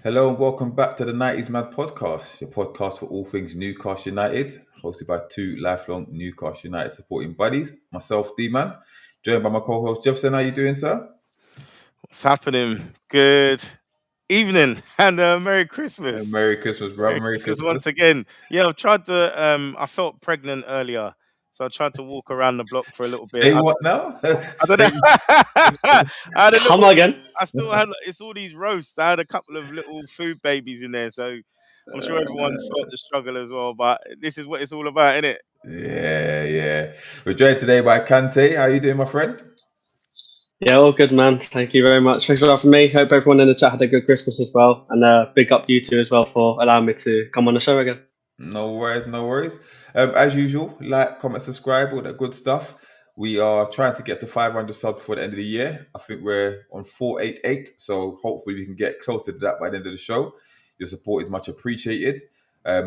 Hello and welcome back to the 90's Mad Podcast, your podcast for all things Newcastle United, hosted by two lifelong Newcastle United supporting buddies, myself, D-Man, joined by my co-host Jefferson. How you doing, sir? What's happening? Good evening and Merry Christmas. Merry Christmas, brother. Merry Merry Christmas Christmas. once again. Yeah, I've tried to. I felt pregnant earlier, so I tried to walk around the block for a little bit. Say what now? I don't Say know. I had a Come little. again. I still had. It's all these roasts. I had a couple of little food babies in there, so I'm sure everyone's felt the struggle as well. But this is what it's all about, isn't it? yeah. We're joined today by Kante. How you doing, my friend? Yeah, all good, man. Thank you very much. Thanks for having me. Hope everyone in the chat had a good Christmas as well. And big up you two as well for allowing me to come on the show again. No worries, no worries. As usual, like, comment, subscribe, all that good stuff. We are trying to get to 500 subs before the end of the year. I think we're on 488, so hopefully we can get closer to that by the end of the show. Your support is much appreciated.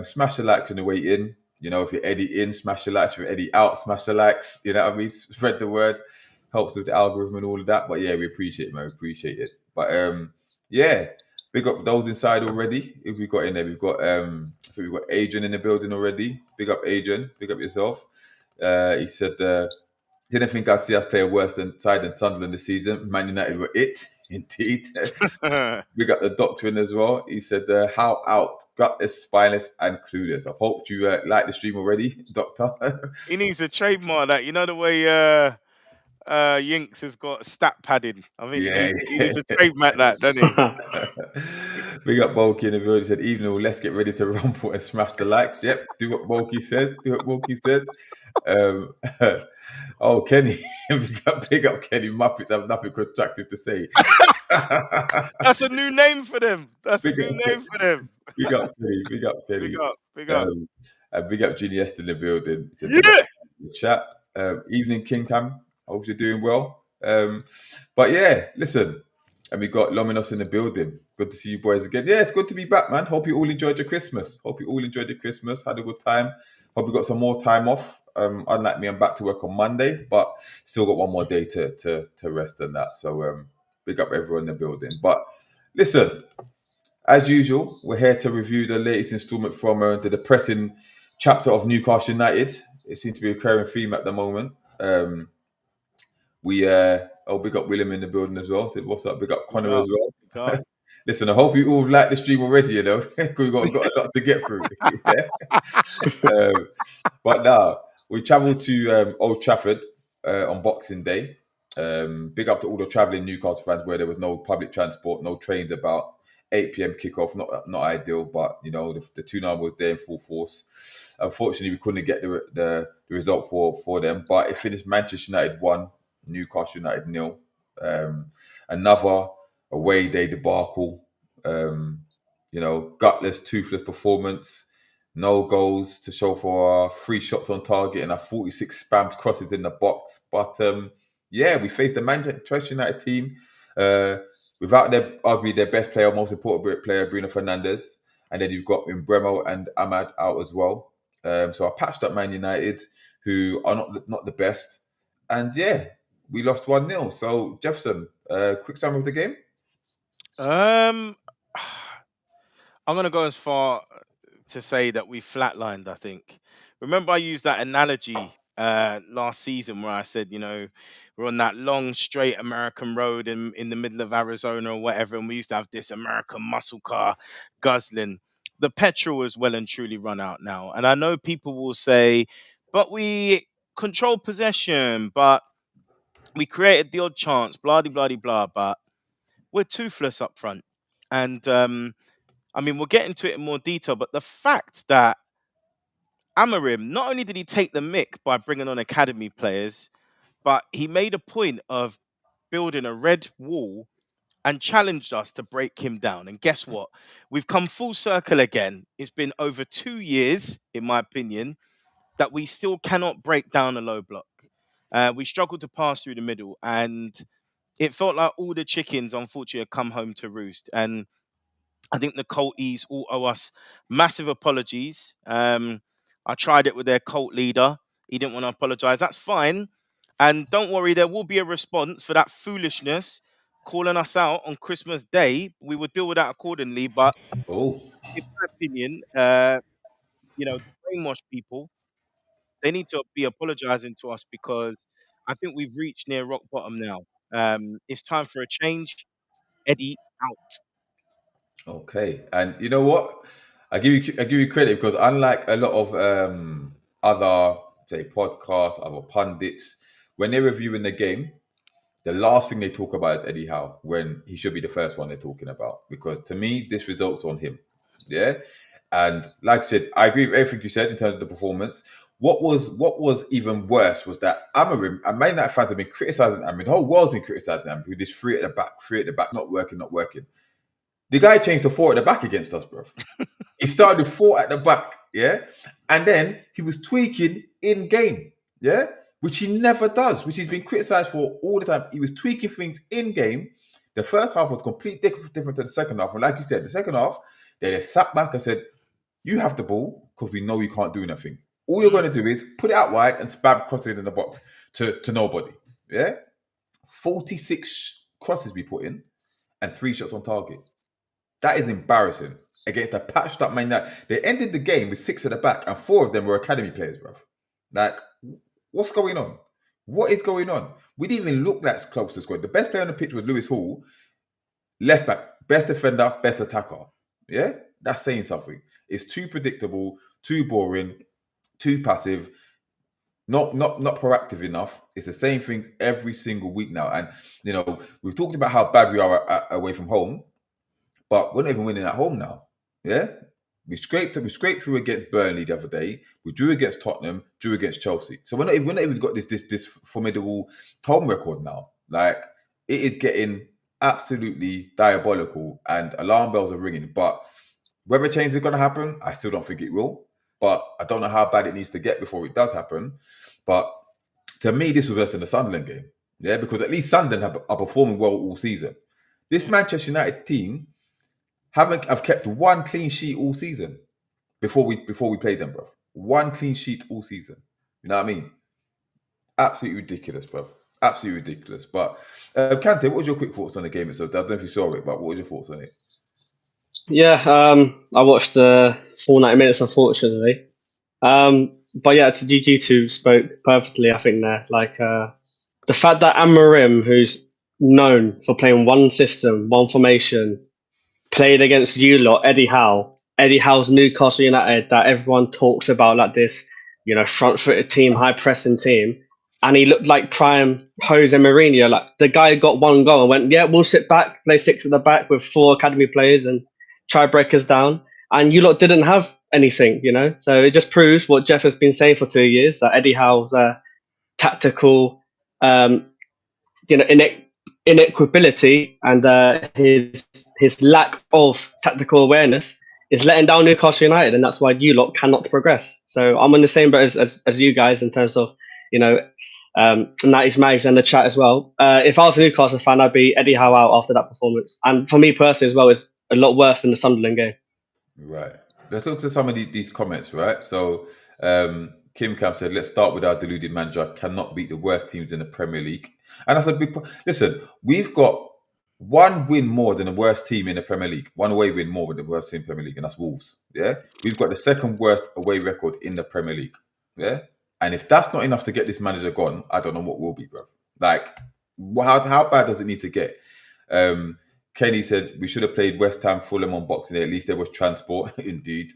Smash the likes on the way in. You know, if you're Eddie in, smash the likes. If you're Eddie out, smash the likes. You know what I mean? Spread the word. Helps with the algorithm and all of that. But yeah, we appreciate it, man. We appreciate it. But yeah. Big up those inside already. If we got in there, we've got I think we've got Adrian in the building already. Big up Adrian. Big up yourself. He said didn't think I'd see us play a worse side than Sunderland this season. Man United were it, indeed. We got the doctor in as well. He said, how out, gutless, spineless, and clueless. I hope you like the stream already, Doctor. He needs to trademark that. You know the way Yinks has got stat padding. I think Yeah. he needs to trademark that, doesn't he? Big up Bulky in the building. He said, evening, let's get ready to rumble and smash the likes. Yep, do what Bulky says. Do what Bulky says. Um, oh, Kenny. big up Kenny. Muppets have nothing constructive to say. That's a new name for them. That's a big, new up, name for them. big up Kenny. Big up Big Kenny. up, big up. And big up Ginny Est in the building. So big Yeah. up in the chat. Evening, King Cam. Hope you're doing well. But yeah, listen. And we got Lominos in the building. Good to see you boys again. Yeah, it's good to be back, man. Hope you all enjoyed your Christmas. Hope you all enjoyed your Christmas. Had a good time. Hope you got some more time off. Unlike me, I'm back to work on Monday, but still got one more day to rest and that. So big up everyone in the building. But listen, as usual, we're here to review the latest instalment from the depressing chapter of Newcastle United. It seems to be a recurring theme at the moment. Big up William in the building as well. Said, what's up? Big up Connor as Big well. up. Listen, I hope you all like the stream already, you know, because we've got a lot to get through. But now, we travelled to Old Trafford on Boxing Day. Big up to all the travelling Newcastle fans where there was no public transport, no trains about 8 p.m. kickoff. Not ideal, but, you know, the Toon Army was there in full force. Unfortunately, we couldn't get the result for them, but it finished Manchester United 1, Newcastle United 0. Another away day debacle. Gutless, toothless performance. No goals to show for 3 shots on target and 46 spammed crosses in the box. But yeah, we faced the Manchester United team without arguably their best player, most important player, Bruno Fernandes. And then you've got Mbremo and Ahmad out as well. So I patched up Man United, who are not the best. And yeah, we lost 1-0. So Jefferson, quick summary of the game. I'm gonna go as far to say that we flatlined. I think. Remember, I used that analogy last season where I said, we're on that long straight American road in the middle of Arizona or whatever, and we used to have this American muscle car guzzling. The petrol is well and truly run out now, and I know people will say, "But we control possession, but we created the odd chance, blah blah blah blah." But we're toothless up front, and I mean, we'll get into it in more detail, but the fact that Amarim, not only did he take the mick by bringing on academy players, but he made a point of building a red wall and challenged us to break him down. And guess what? We've come full circle again. It's been over 2 years, in my opinion, that we still cannot break down a low block. We struggled to pass through the middle, and it felt like all the chickens, unfortunately, have come home to roost. And I think the Colties all owe us massive apologies. I tried it with their cult leader. He didn't want to apologize. That's fine. And don't worry, there will be a response for that foolishness. calling us out on Christmas Day. We will deal with that accordingly. But Oh, in my opinion, to brainwash people, they need to be apologizing to us because I think we've reached near rock bottom now. It's time for a change. Eddie out. okay. And you know what? I give you credit because unlike a lot of other say podcasts, other pundits, when they're reviewing the game, the last thing they talk about is Eddie Howe when he should be the first one they're talking about. Because to me, this results on him. Yeah. And like I said, I agree with everything you said in terms of the performance. What was even worse was that Amarim and Man United fans have been criticising Amarim. The whole world's been criticising Amarim with this three at the back, not working, not working. The guy changed to four at the back against us, bro. He started with four at the back, yeah? And then he was tweaking in game, yeah? Which he never does, which he's been criticised for all the time. He was tweaking things in game. The first half was completely different to the second half. And like you said, the second half, they sat back and said, you have the ball because we know you can't do nothing. All you're going to do is put it out wide and spam crosses in the box to nobody, yeah? 46 crosses we put in and 3 shots on target. That is embarrassing against a patched up Man United. They ended the game with 6 at the back, and 4 of them were academy players, bro. Like, what's going on? What is going on? We didn't even look that close to score. The best player on the pitch was Lewis Hall, left back, best defender, best attacker. Yeah, that's saying something. It's too predictable, too boring, too passive. Not proactive enough. It's the same things every single week now. And we've talked about how bad we are away from home. But we're not even winning at home now. Yeah? We scraped through against Burnley the other day. We drew against Tottenham, drew against Chelsea. So we're not even got this formidable home record now. Like, it is getting absolutely diabolical and alarm bells are ringing. But whether change is going to happen, I still don't think it will. But I don't know how bad it needs to get before it does happen. But to me, this was worse than the Sunderland game. Yeah, because at least Sunderland are performing well all season. This Manchester United team have kept one clean sheet all season before we played them, bro. One clean sheet all season. You know what I mean? Absolutely ridiculous, bro. Absolutely ridiculous. But Kante, what was your quick thoughts on the game itself? I don't know if you saw it, but what were your thoughts on it? Yeah, I watched the full 90 minutes, unfortunately. But yeah, you two spoke perfectly, I think, there. Like, the fact that Amarim, who's known for playing one system, one formation, played against you lot, Eddie Howe's Newcastle United, that everyone talks about like this, front-footed team, high-pressing team. And he looked like prime Jose Mourinho. Like, the guy got one goal and went, yeah, we'll sit back, play 6 at the back with 4 academy players and try break us down. And you lot didn't have anything, So it just proves what Jeff has been saying for 2 years, that Eddie Howe's tactical, inequability and his lack of tactical awareness is letting down Newcastle United, and that's why you lot cannot progress. So I'm on the same boat as you guys in terms of 90's Mags and the chat as well. If I was a Newcastle fan, I'd be Eddie Howe out after that performance, and for me personally as well, it's a lot worse than the Sunderland game. Right. Let's look to some of these comments, right? So Kim Camp said, let's start with our deluded manager. Cannot beat the worst teams in the Premier League. And that's a big listen, we've got one win more than the worst team in the Premier League. One away win more than the worst team in the Premier League, and that's Wolves. Yeah? We've got the second worst away record in the Premier League. Yeah? And if that's not enough to get this manager gone, I don't know what will be, bro. Like, how bad does it need to get? Kenny said we should have played West Ham, Fulham on Boxing Day. At least there was transport, indeed.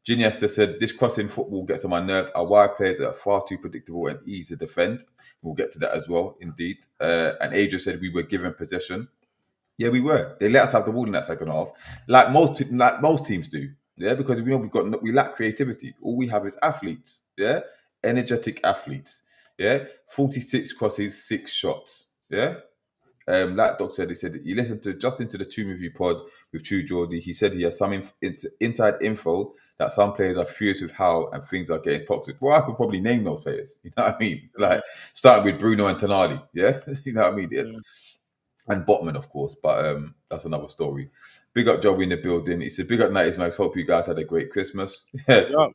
Ginesta said this crossing football gets on my nerves. Our wide players are far too predictable and easy to defend. We'll get to that as well, indeed. And Adrian said we were given possession. Yeah, we were. They let us have the ball in that second half, like most teams do. Yeah, because we lack creativity. All we have is athletes. Yeah, energetic athletes. Yeah, 46 crosses, 6 shots. Yeah. Like Doc said, he said he listened to the Toon Review pod with True Geordie. He said he has some inside info that some players are furious with how and things are getting toxic. Well, I could probably name those players. You know what I mean? Like, starting with Bruno and Tonali. Yeah, you know what I mean? Yeah. And Botman, of course, but that's another story. Big up Joey in the building. He said, big up 90's Max. Hope you guys had a great Christmas. Big up.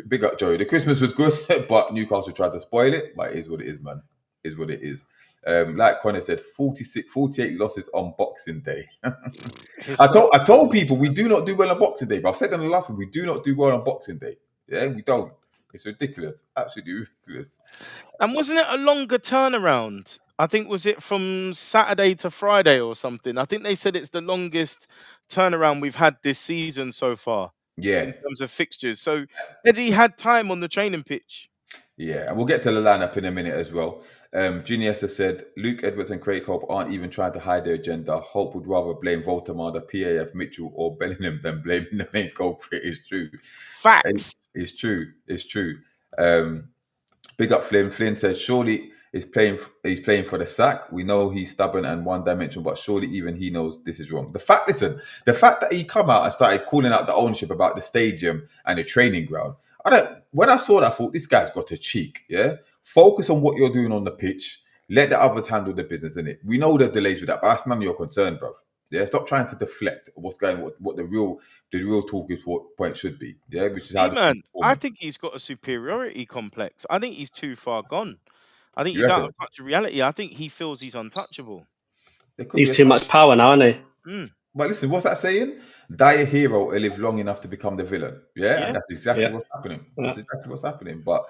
Big up Joey. The Christmas was good, but Newcastle tried to spoil it. But it is what it is, man. It is what it is. Like Connor said, 48 losses on Boxing Day. Historic. I told people we do not do well on Boxing Day, but I've said in the last one, we do not do well on Boxing Day. Yeah, we don't. It's ridiculous. Absolutely ridiculous. And wasn't it a longer turnaround? I think was it from Saturday to Friday or something? I think they said it's the longest turnaround we've had this season so far Yeah. in terms of fixtures. So Eddie had time on the training pitch. Yeah, and we'll get to the lineup in a minute as well. Giniesta said Luke Edwards and Craig Hope aren't even trying to hide their agenda. Hope would rather blame Voldemar, the PAF, Mitchell, or Bellingham than blaming the main culprit. It's true. Facts. It's true. It's true. Big up Flynn. Flynn said, surely he's playing for the sack. We know he's stubborn and one-dimensional, but surely even he knows this is wrong. The fact that he come out and started calling out the ownership about the stadium and the training ground, when I saw that, I thought, this guy's got a cheek, yeah? Focus on what you're doing on the pitch. Let the others handle the business, innit? We know the delays with that, but that's none of your concern, bruv. Yeah, stop trying to deflect what's going, what the real talk is, what point should be. Yeah, which is how Man, I think he's got a superiority complex. I think he's too far gone. I think he's out of touch with reality. I think he feels he's untouchable. He's too much power now, isn't he? But listen, what's that saying? Die a hero or live long enough to become the villain. Yeah? And that's exactly what's happening. That's exactly what's happening. But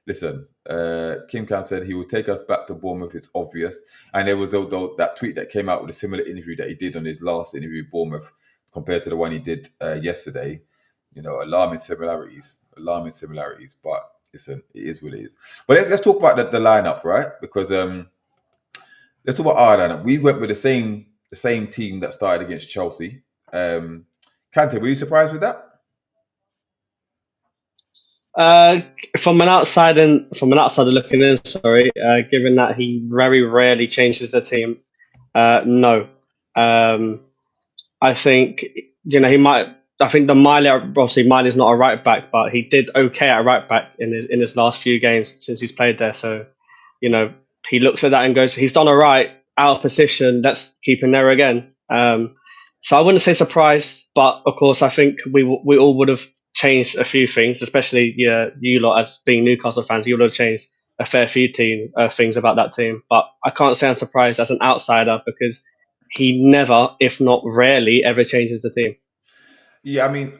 listen, Kim Cam said he will take us back to Bournemouth. It's obvious. And there was that tweet that came out with a similar interview that he did on his last interview with Bournemouth compared to the one he did yesterday. You know, alarming similarities. But listen, it is what it is. But let's talk about the lineup, right? Because let's talk about our lineup. We went with the same team that started against Chelsea. Kante, were you surprised with that? From an outsider looking in, given that he very rarely changes the team, no. I think he might. I think Miley's not a right back, but he did okay at right back in his last few games since he's played there. So, he looks at that and goes, he's done all right, out of position. Let's keep him there again. So I wouldn't say surprised, but of course I think we all would have changed a few things, especially you lot as being Newcastle fans. You would have changed a fair few things about that team. But I can't say I'm surprised as an outsider because he never, if not rarely, ever changes the team. Yeah, I mean,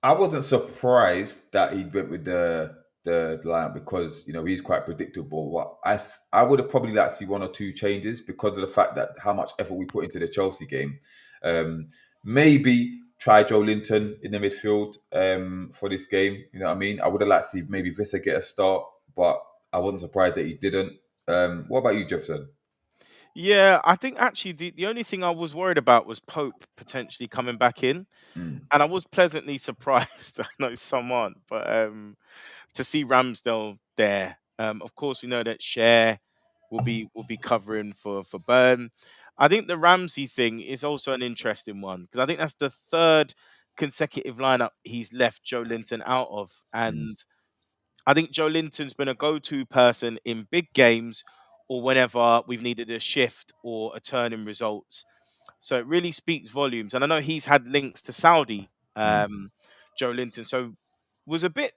I wasn't surprised that he went with the lineup because he's quite predictable. I would have probably liked to see one or two changes because of the fact that how much effort we put into the Chelsea game. Maybe try Joe Linton in the midfield for this game. You know what I mean? I would have liked to see maybe Visser get a start, but I wasn't surprised that he didn't. What about you, Jefferson? Yeah, I think actually the only thing I was worried about was Pope potentially coming back in. And I was pleasantly surprised. I know some aren't, but to see Ramsdale there. Of course, we know that Cher will be covering for Burn. I think the Ramsey thing is also an interesting one because I think that's the third consecutive lineup he's left Joe Linton out of, and I think Joe Linton's been a go-to person in big games or whenever we've needed a shift or a turn in results. So it really speaks volumes. And I know he's had links to Saudi, Joe Linton. So was a bit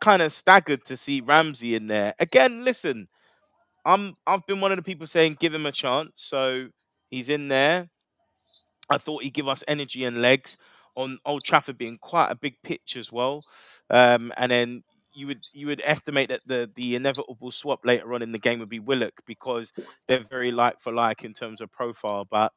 kind of staggered to see Ramsey in there. Again, listen, I've been one of the people saying give him a chance. So he's in there. I thought he'd give us energy and legs on Old Trafford being quite a big pitch as well. And then you would estimate that the inevitable swap later on in the game would be Willock because they're very like for like in terms of profile. But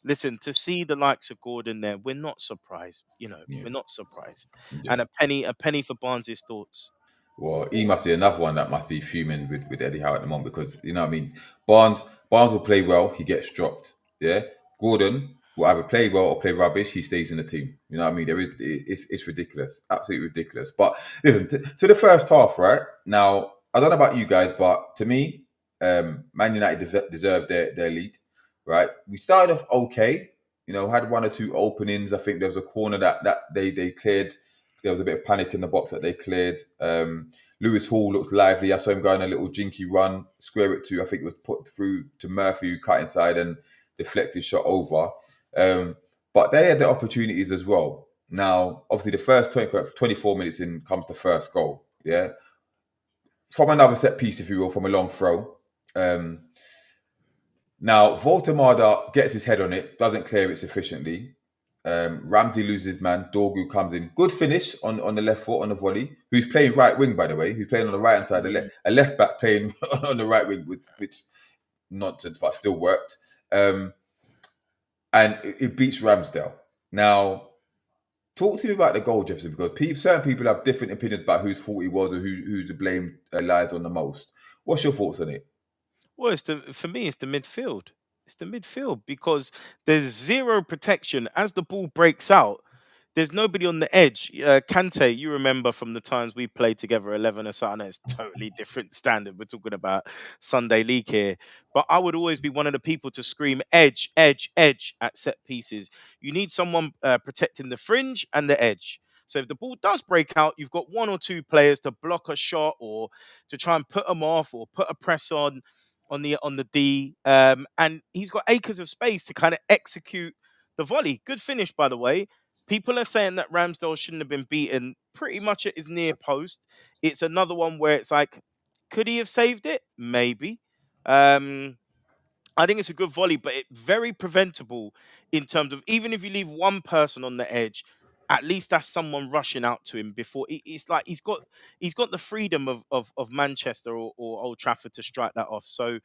listen, to see the likes of Gordon there, we're not surprised. We're not surprised. Yeah. And a penny for Barnes' thoughts. Well, he must be another one that must be fuming with Eddie Howe at the moment because you know what I mean. Barnes will play well, he gets dropped. Yeah, Gordon will either play well or play rubbish. He stays in the team. You know what I mean? It's ridiculous, absolutely ridiculous. But listen to the first half, right? Now I don't know about you guys, but to me, Man United deserved their lead. Right, we started off okay. Had one or two openings. I think there was a corner that they cleared. There was a bit of panic in the box that they cleared. Lewis Hall looked lively. I saw him going a little jinky run, square it to, I think it was put through to Murphy, who cut inside and deflected shot over. But they had the opportunities as well. Now, obviously, the first 24 minutes in comes the first goal. Yeah, from another set piece, if you will, from a long throw. Now, Voltamada gets his head on it, doesn't clear it sufficiently. Ramsey loses man. Dorgu comes in. Good finish on the left foot on the volley. Who's playing right wing, by the way? Who's playing on the right hand side? A left back playing on the right wing, which nonsense, but still worked. And it beats Ramsdale. Now, talk to me about the goal, Jefferson, because certain people have different opinions about whose fault it was or who the blame lies on the most. What's your thoughts on it? Well, for me, it's the midfield. It's the midfield because there's zero protection as the ball breaks out. There's nobody on the edge. Kante, you remember from the times we played together, 11 or something. It's totally different standard. We're talking about Sunday League here, but I would always be one of the people to scream edge, edge, edge at set pieces. You need someone protecting the fringe and the edge. So if the ball does break out, you've got one or two players to block a shot or to try and put them off or put a press on the D, and he's got acres of space to kind of execute the volley. Good finish, by the way. People are saying that Ramsdale shouldn't have been beaten pretty much at his near post. It's another one where it's like, could he have saved it? Maybe. I think it's a good volley, but it's very preventable in terms of even if you leave one person on the edge, at least that's someone rushing out to him before. It's like he's got the freedom of Manchester or Old Trafford to strike that off. So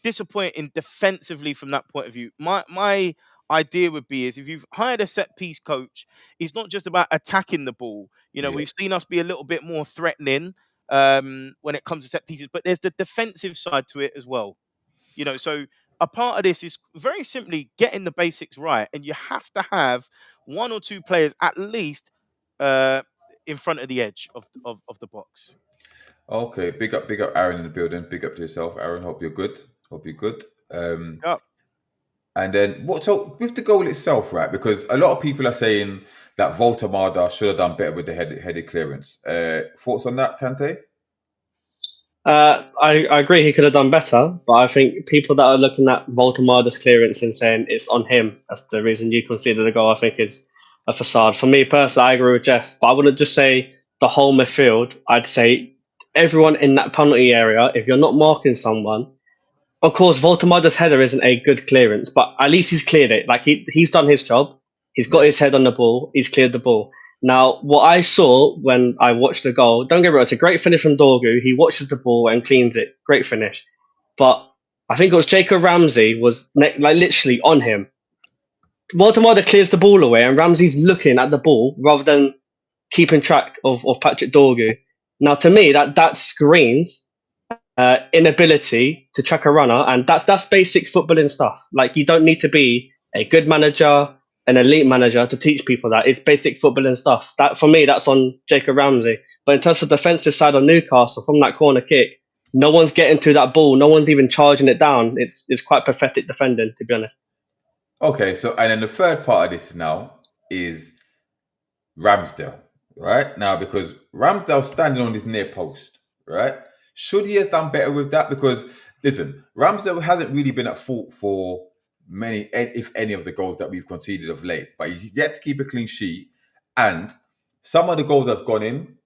disappointing defensively from that point of view. My idea would be is if you've hired a set piece coach, it's not just about attacking the ball. You know, Yeah. we've seen us be a little bit more threatening when it comes to set pieces, but there's the defensive side to it as well. You know, so a part of this is very simply getting the basics right, and you have to have one or two players at least uh, in front of the edge of the box. Okay, big up Aaron in the building. Big up to yourself, Aaron. Hope you're good. Hope you're good. Yep. And then so with the goal itself, right? Because a lot of people are saying that Voltamada should have done better with the headed clearance. Thoughts on that, Kante? I agree he could have done better, but I think people that are looking at Voltamada's clearance and saying it's on him, that's the reason you conceded the goal, I think is a facade. For me personally, I agree with Jeff, but I wouldn't just say the whole midfield. I'd say everyone in that penalty area, if you're not marking someone, of course, Voltamada's header isn't a good clearance, but at least he's cleared it. Like he's done his job. He's got his head on the ball. He's cleared the ball. Now, what I saw when I watched the goal, don't get me wrong, it's a great finish from Dorgu. He watches the ball and cleans it. Great finish. But I think it was Jacob Ramsey was like literally on him. Voltamada clears the ball away and Ramsey's looking at the ball rather than keeping track of Patrick Dorgu. Now, to me, that screams inability to track a runner, and that's basic footballing stuff. Like you don't need to be a good manager, an elite manager to teach people that. It's basic footballing stuff. That for me, that's on Jacob Ramsey. But in terms of defensive side of Newcastle, from that corner kick, no one's getting to that ball. No one's even charging it down. It's quite pathetic defending, to be honest. Okay, so and then the third part of this now is Ramsdale, right? Now, because Ramsdale's standing on his near post, right? Should he have done better with that? Because listen, Ramsdale hasn't really been at fault for many, if any, of the goals that we've conceded of late. But he's yet to keep a clean sheet, and some of the goals that have gone in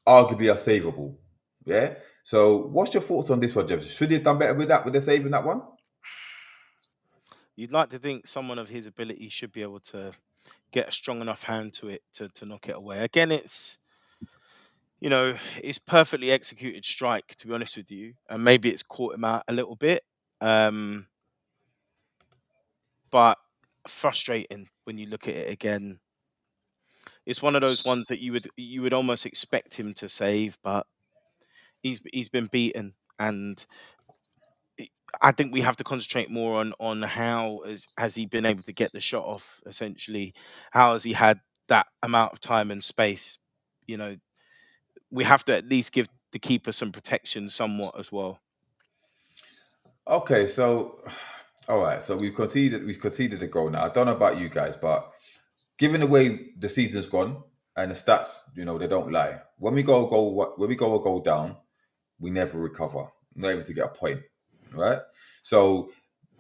arguably are savable. Yeah. So, what's your thoughts on this one, James? Should he have done better with that, with the saving that one? You'd like to think someone of his ability should be able to get a strong enough hand to it to knock it away. Again, it's perfectly executed strike, to be honest with you, and maybe it's caught him out a little bit, but frustrating when you look at it again. It's one of those ones that you would almost expect him to save, but he's been beaten, and I think we have to concentrate more on how has he been able to get the shot off. Essentially, how has he had that amount of time and space? You know, we have to at least give the keeper some protection somewhat as well. Okay, so all right, so we've conceded a goal now. I don't know about you guys, but given the way the season's gone and the stats, they don't lie. When we go a goal down, we never recover. Not able to get a point, right? So,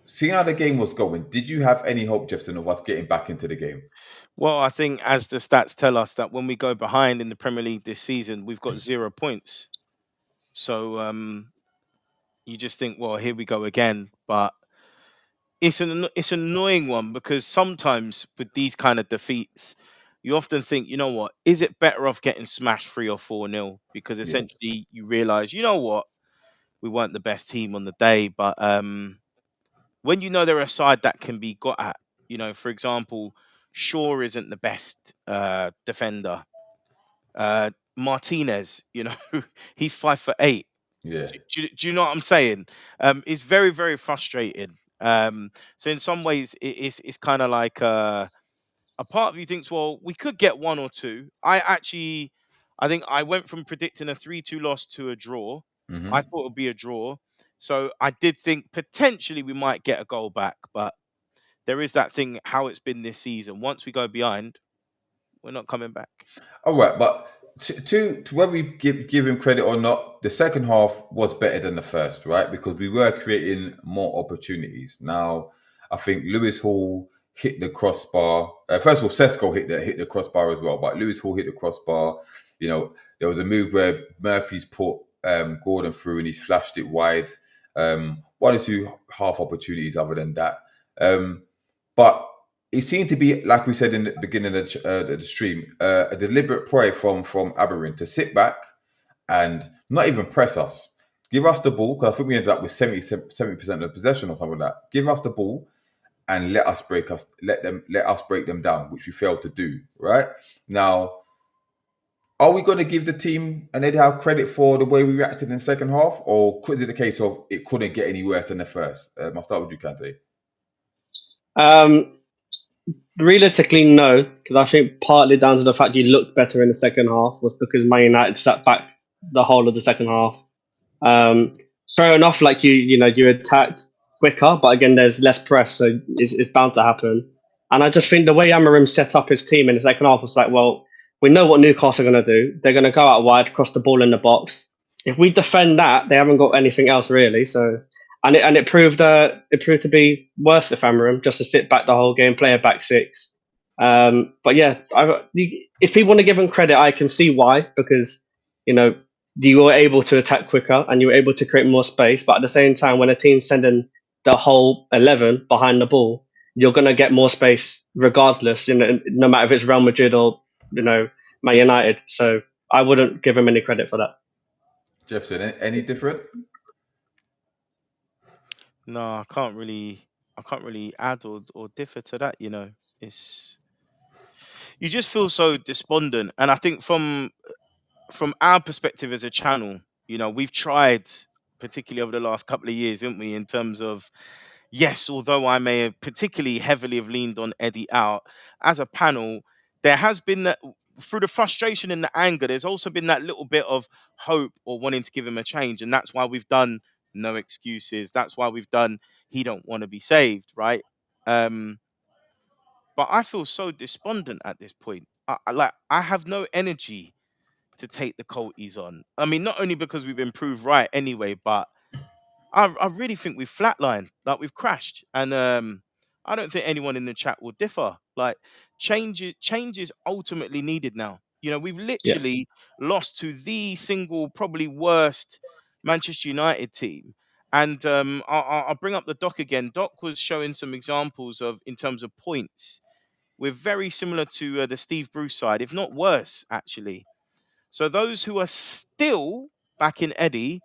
seeing how the game was going, did you have any hope, Jefferson, of us getting back into the game? Well, I think as the stats tell us that when we go behind in the Premier League this season, we've got 0 points. So you just think, well, here we go again. But it's an annoying one because sometimes with these kind of defeats, you often think, you know what, is it better off getting smashed 3 or 4 nil? Because Yeah, essentially you realise, you know what, we weren't the best team on the day, but when you know they're a side that can be got at, for example, Shaw isn't the best defender. Martinez, he's 5'8". yeah. Do you know what I'm saying? It's very, very frustrating. So in some ways, it's kind of like a part of you thinks, well, we could get 1 or 2. I think I went from predicting a 3-2 loss to a draw. I Hmm. thought it would be a draw. So I did think potentially we might get a goal back, but there is that thing how it's been this season. Once we go behind, we're not coming back. All right, but to whether we give him credit or not, the second half was better than the first, right? Because we were creating more opportunities. Now, I think Lewis Hall hit the crossbar. First of all, Sesko hit the crossbar as well, but Lewis Hall hit the crossbar. There was a move where Murphy's put Gordon through and he's flashed it wide. One or two half opportunities other than that. But it seemed to be, like we said in the beginning of the stream, a deliberate ploy from Aberin to sit back and not even press us. Give us the ball, because I think we ended up with 70% of the possession or something like that. Give us the ball and let us break them down, which we failed to do. Right now, are we going to give the team and Eddie Howe credit for the way we reacted in the second half, or is it the case of it couldn't get any worse than the first? I'll start with you, Kante. Um, Realistically, no, because I think partly down to the fact you looked better in the second half was because Man United sat back the whole of the second half. Fair enough, like you attacked quicker, but again, there's less press, so it's bound to happen. And I just think the way Amarim set up his team in the second half was like, well, we know what Newcastle are going to do. They're going to go out wide, cross the ball in the box. If we defend that, they haven't got anything else really. So, it proved to be worth it for Amarim just to sit back the whole game, play a back six. But yeah, if people want to give him credit, I can see why, because you know you were able to attack quicker and you were able to create more space. But at the same time, when a team's sending the whole 11 behind the ball, you're going to get more space regardless, no matter if it's Real Madrid or, Man United. So I wouldn't give him any credit for that. Jefferson, any different? No, I can't really add or differ to that. It's you just feel so despondent, and I think from our perspective as a channel, we've tried, particularly over the last couple of years, haven't we, in terms of, yes, although I may have particularly heavily have leaned on Eddie out, as a panel, there has been that through the frustration and the anger, there's also been that little bit of hope or wanting to give him a change. And that's why we've done no excuses. That's why we've done he don't want to be saved, right? Um, but I feel so despondent at this point. I have no energy to take the Colties on. I mean, not only because we've been proved right anyway, but I really think we've flatlined, like we've crashed, and I don't think anyone in the chat will differ. Like change is ultimately needed now. We've Yeah. literally lost to the single probably worst Manchester United team. And I'll bring up the doc again. Doc was showing some examples of in terms of points. We're very similar to the Steve Bruce side, if not worse, actually. So those who are still back in Eddie,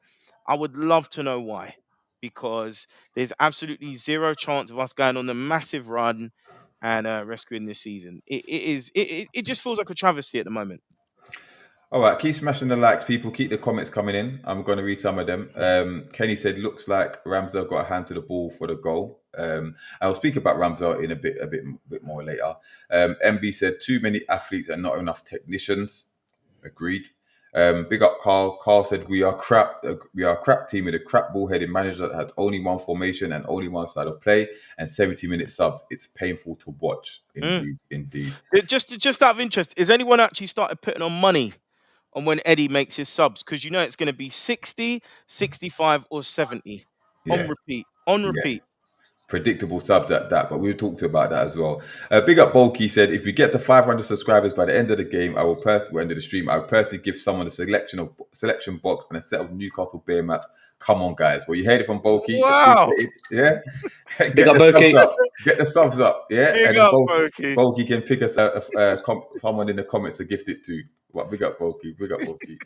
I would love to know why, because there's absolutely zero chance of us going on a massive run and rescuing this season. It just feels like a travesty at the moment. All right, keep smashing the likes, people. Keep the comments coming in. I'm going to read some of them. Kenny said, "Looks like Ramsdale got a hand to the ball for the goal." I'll speak about Ramsdale in a bit more later. MB said, "Too many athletes and not enough technicians." Agreed. Big up, Carl. Carl said, "We are crap. We are a crap team with a crap ball-headed manager that has only one formation and only one side of play and 70-minute subs. It's painful to watch." Mm. Indeed, indeed. Just out of interest, has anyone actually started putting on money on when Eddie makes his subs? Because it's going to be 60, 65, or 70 on Yeah, repeat. On yeah. repeat. predictable subs at that, but we'll talk to about that as well. Big up Bulky said, if we get to 500 subscribers by the end of the game, I will personally, end of the stream, I will personally give someone a selection box and a set of Newcastle beer mats. Come on, guys. Well, you heard it from Bulky. Wow. Yeah. Big up Bulky. Get the subs up. Yeah. Big and up, then Bulky can pick us someone in the comments to gift it to. Well, big up Bulky. Big up Bulky.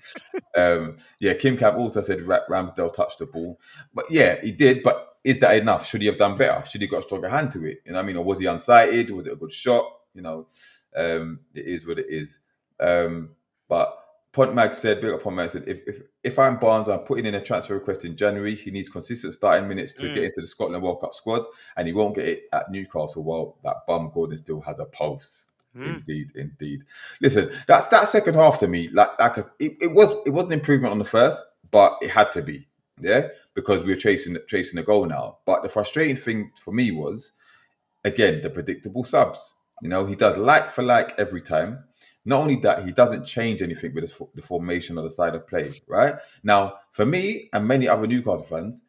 Yeah, Kim Camp also said Ramsdale touched the ball. But yeah, he did. But is that enough? Should he have done better? Should he got a stronger hand to it? You know what I mean? Or was he unsighted? Was it a good shot? You know, it is what it is. But Pontmag said, big up Pontmag said, if I'm Barnes, I'm putting in a transfer request in January. He needs consistent starting minutes to get into the Scotland World Cup squad, and he won't get it at Newcastle while that bum Gordon still has a pulse. Indeed. Listen, that second half to me, it was an improvement on the first, but it had to be, because we were chasing the goal now. But the frustrating thing for me was, again, the predictable subs. You know, he does like for like every time. Not only that, he doesn't change anything with the formation or the side of play, right? Now, for me and many other Newcastle fans,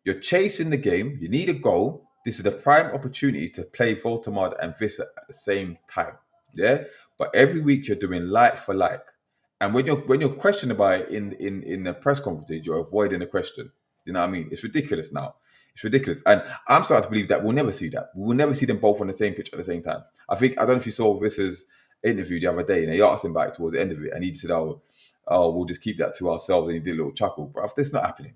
you're chasing the game, you need a goal. This is the prime opportunity to play Voltemade and Visser at the same time. Yeah. But every week you're doing like for like. And when you're questioned about it in the press conferences, you're avoiding the question. You know what I mean? It's ridiculous now. It's ridiculous. And I'm starting to believe that we'll never see that. We'll never see them both on the same pitch at the same time. I don't know if you saw Visser's interview the other day, and they asked him about it towards the end of it, and he said, oh, we'll just keep that to ourselves, and he did a little chuckle. But that's not happening.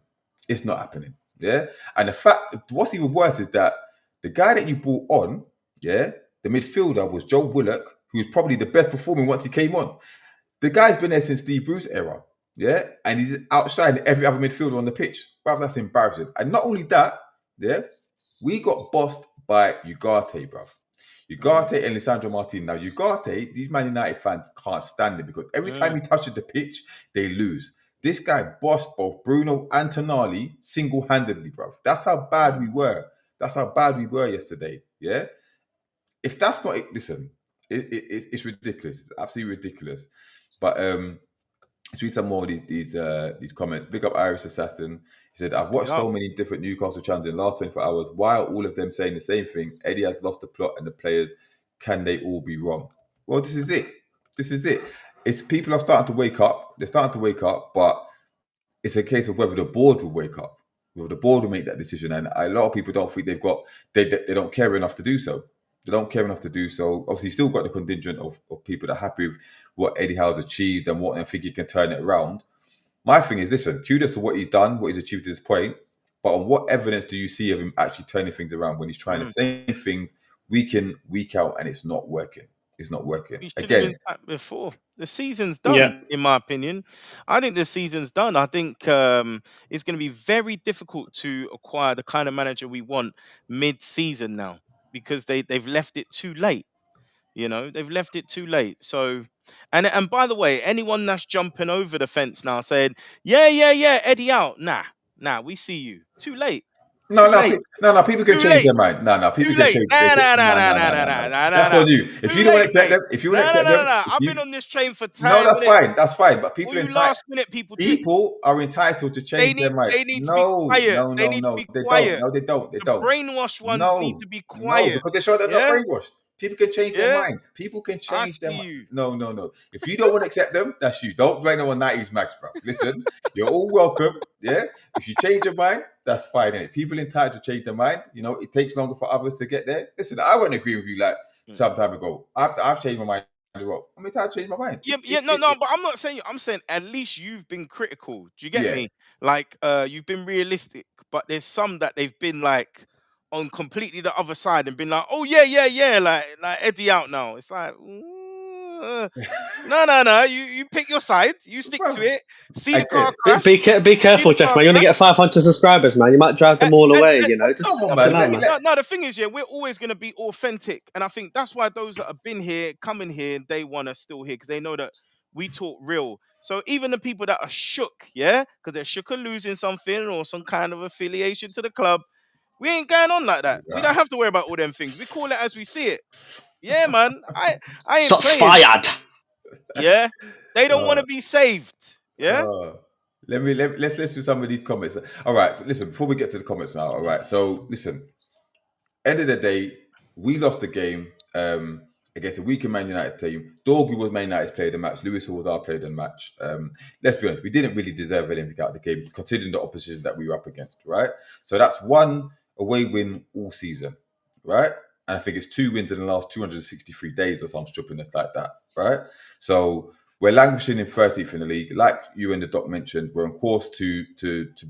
It's not happening. Yeah. And the fact, what's even worse is that the guy that you brought on, the midfielder was Joe Willock, who was probably the best performing once he came on. The guy's been there since Steve Bruce era, and he's outshining every other midfielder on the pitch. Bruv, that's embarrassing. And not only that, we got bossed by Ugarte, bruv. Ugarte and Lisandro Martin. Now, Ugarte, these Man United fans can't stand it because every time he touches the pitch, they lose. This guy bossed both Bruno and Tonali single-handedly, bruv. That's how bad we were. That's how bad we were yesterday, If that's not it, listen, it's ridiculous. It's absolutely ridiculous. But let's read some more of these comments. Big up Irish Assassin. He said, I've watched so many different Newcastle channels in the last 24 hours. Why are all of them saying the same thing? Eddie has lost the plot and the players, can they all be wrong? Well, this is it. It's people are starting to wake up. They're starting to wake up, but it's a case of whether the board will wake up, whether the board will make that decision. And a lot of people don't think they don't care enough to do so. They don't care enough to do so. Obviously, still got the contingent of people that are happy with what Eddie Howe's achieved and think he can turn it around. My thing is, listen, kudos to what he's done, what he's achieved to this point, but on what evidence do you see of him actually turning things around when he's trying the same things week in, week out, and it's not working? It's not working. He should have been back before. The season's done, in my opinion. I think the season's done. I think it's going to be very difficult to acquire the kind of manager we want mid-season now because they've left it too late. You know, they've left it too late. So, and by the way, anyone that's jumping over the fence now saying, yeah, Eddie out. Nah, we see you. Too late. No, people can change their mind. No, people can change. That's on you. If you don't accept them, I've been on this train for time. No, that's fine. But last minute people are entitled to change their mind. They need to be quiet. They need to be quiet. No, they don't. The brainwashed ones need to be quiet. No, because they're sure they're not brainwashed. People can change their mind. People can change their mind. No. If you don't want to accept them, that's you. Don't blame them on 90's Max, bro. Listen, you're all welcome. If you change your mind, that's fine. Innit? People entitled to change their mind. You know, it takes longer for others to get there. Listen, I won't agree with you like some time ago. I've changed my mind. I'm entitled to change my mind. But I'm not saying. I'm saying at least you've been critical. Do you get me? Like, you've been realistic. But there's some that they've been like on completely the other side and been like, oh yeah, like Eddie out now. It's like, no. You pick your side. You stick to it. See the car crash. Be careful, Jeff, man. You want to get 500 subscribers, man. You might drive them all away, you know. Just no, the thing is, we're always going to be authentic. And I think that's why those that have been here, coming here, they want us still here because they know that we talk real. So even the people that are shook, because they're shook of losing something or some kind of affiliation to the club, we ain't going on like that. We don't have to worry about all them things. We call it as we see it. Yeah, man. I ain't Shots playing. fired. Yeah. They don't want to be saved. Yeah. Let's do some of these comments. All right. Listen, before we get to the comments now. All right. So listen, End of the day, we lost the game against a weaker Man United team. Dorgu was Man United's player of the match. Lewis was our player of the match. Let's be honest, we didn't really deserve anything out of the game, considering the opposition that we were up against, right? So that's one away win all season, right? And I think it's 2 wins in the last 263 days or some stupidness like that, right? So we're languishing in 13th in the league. Like you and the doc mentioned, we're on course to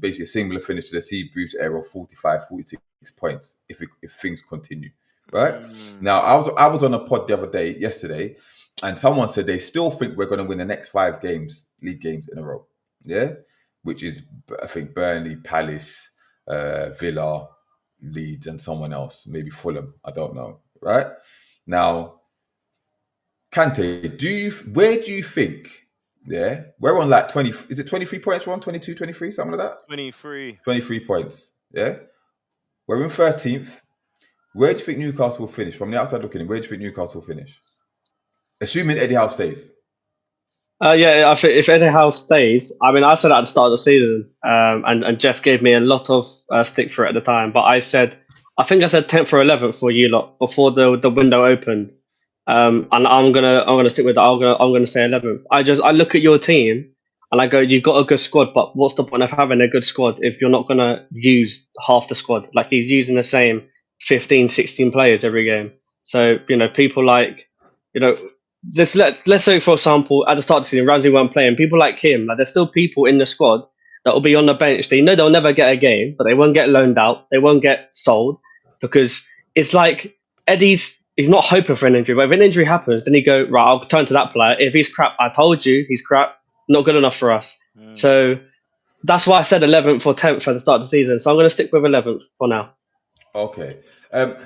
basically a similar finish to the Sea Bruce era of 45, 46 points if things continue, right? Now, I was on a pod the other day, yesterday, and someone said they still think we're going to win the next 5 games, league games in a row, yeah? Which is, I think, Burnley, Palace, Villa, Leeds, and someone else, maybe Fulham, I don't know, right? Now, Kante, where do you think, yeah, we're on like 20, is it 23 points we're on, 22, 23, something like that? 23 points, yeah? We're in 13th. Where do you think Newcastle will finish? From the outside looking in, where do you think Newcastle will finish? Assuming Eddie Howe stays. Yeah, I think if Eddie Howe stays, I mean, I said at the start of the season, and Jeff gave me a lot of stick for it at the time, but I think I said 10th or 11th for you lot before the window opened, and I'm gonna stick with that. I'm gonna say 11th. I look at your team and I go, you've got a good squad, but what's the point of having a good squad if you're not gonna use half the squad? Like, he's using the same 15, 16 players every game. So people like let's say, for example, at the start of the season, Ramsey weren't playing. People like him, like, there's still people in the squad that will be on the bench. They know they'll never get a game, but they won't get loaned out. They won't get sold, because it's like he's not hoping for an injury. But if an injury happens, then he go, right, I'll turn to that player. If he's crap, I told you he's crap. Not good enough for us. So that's why I said 11th or 10th at the start of the season. So I'm going to stick with 11th for now. Okay.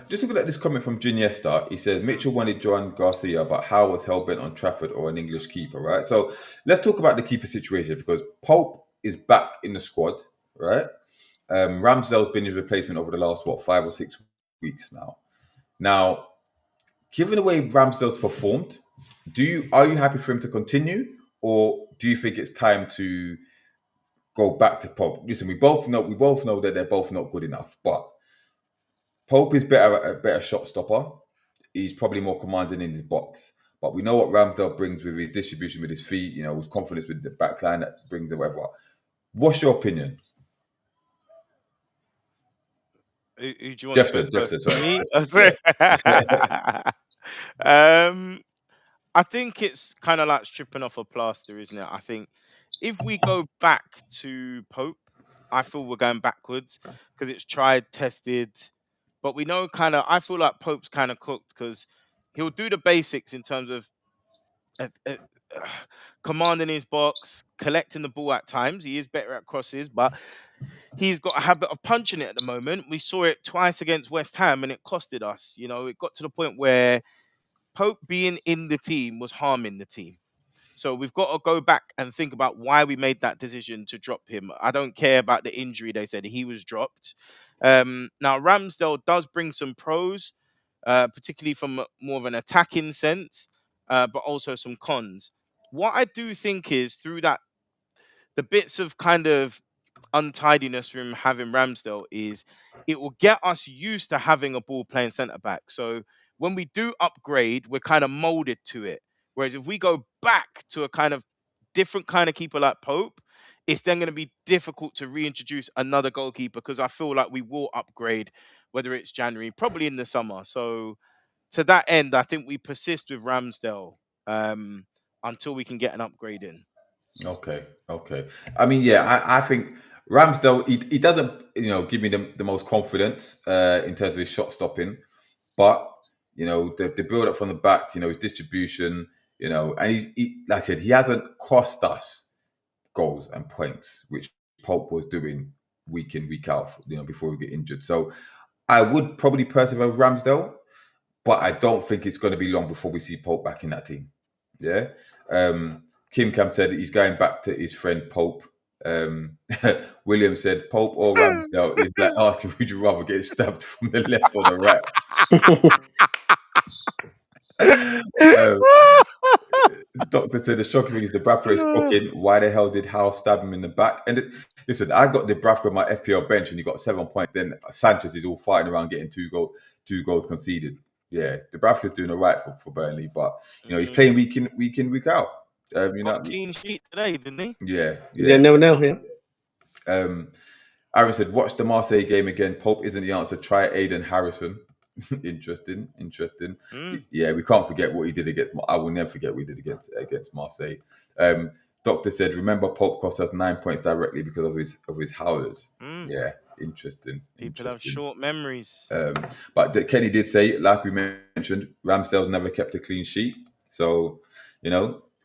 Just looking at this comment from Juniesta, he said Mitchell wanted John Garcia, but Howe was hell-bent on Trafford or an English keeper, right? So let's talk about the keeper situation, because Pope is back in the squad, right? Ramsdale's been his replacement over the last, 5 or 6 weeks now. Now, given the way Ramsdale's performed, are you happy for him to continue, or do you think it's time to go back to Pope? Listen, we both know that they're both not good enough, but Pope is a better shot stopper. He's probably more commanding in his box. But we know what Ramsdale brings with his distribution with his feet, his confidence with the back line that brings or whatever. What's your opinion? Who do you want to go first? Sorry. Me? I think it's kind of like stripping off a plaster, isn't it? I think if we go back to Pope, I feel we're going backwards, because it's tried, tested. But we know I feel like Pope's kind of cooked, because he'll do the basics in terms of commanding his box, collecting the ball at times. He is better at crosses, but he's got a habit of punching it at the moment. We saw it twice against West Ham and it costed us. It got to the point where Pope being in the team was harming the team. So we've got to go back and think about why we made that decision to drop him. I don't care about the injury. They said he was dropped. Now, Ramsdale does bring some pros, particularly from more of an attacking sense, but also some cons. What I do think is, through that, the bits of kind of untidiness from having Ramsdale is it will get us used to having a ball playing centre back. So when we do upgrade, we're kind of molded to it. Whereas if we go back to a kind of different kind of keeper like Pope, it's then going to be difficult to reintroduce another goalkeeper, because I feel like we will upgrade, whether it's January, probably in the summer. So to that end, I think we persist with Ramsdale until we can get an upgrade in. Okay. I mean, yeah, I think Ramsdale, he doesn't, give me the most confidence in terms of his shot stopping, but the build up from the back, his distribution, and he like I said, he hasn't cost us goals and points, which Pope was doing week in, week out, before we get injured. So I would probably persevere with Ramsdale, but I don't think it's going to be long before we see Pope back in that team. Yeah. Kim Cam said he's going back to his friend Pope. William said Pope or Ramsdale is like asking, would you rather get stabbed from the left or the right? Doctor said the shocking thing is the Bradford is fucking. Why the hell did Howe stab him in the back? And Listen, I got Dubravka on my FPL bench, and he got 7 points. Then Sanchez is all fighting around getting two goals conceded. Yeah, Dubravka's doing all right for Burnley, but he's playing week out. You Got know, a clean sheet today, didn't he? yeah. Yeah, 0-0, yeah. Aaron said, watch the Marseille game again. Pope isn't the answer. Try Aiden Harrison. Interesting. Yeah, we can't forget what he did against. I will never forget what he did against Marseille. Doctor said, remember Pope cost us 9 points directly because of his howlers. Yeah, interesting. People have short memories. But Kenny did say, like we mentioned, Ramsdale never kept a clean sheet. So,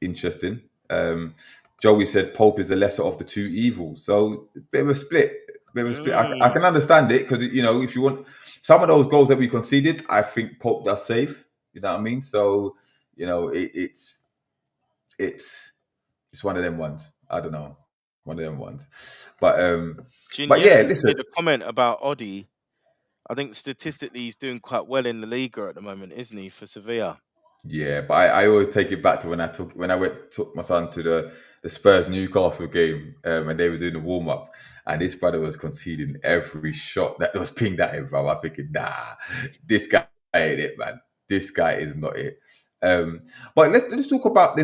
interesting. Joey said Pope is the lesser of the two evils. So, bit of a split. I can understand it because, if you want some of those goals that we conceded, I think Pope does save. You know what I mean? So, it's one of them ones. I don't know. One of them ones. But yeah, listen. Did a comment about Oddy. I think statistically he's doing quite well in the Liga at the moment, isn't he, for Sevilla? Yeah, but I always take it back to when I took my son to the Spurs Newcastle game, and they were doing the warm up, and this brother was conceding every shot that was pinged at him. Bro. I'm thinking, nah, this guy ain't it, man. This guy is not it. But let's talk about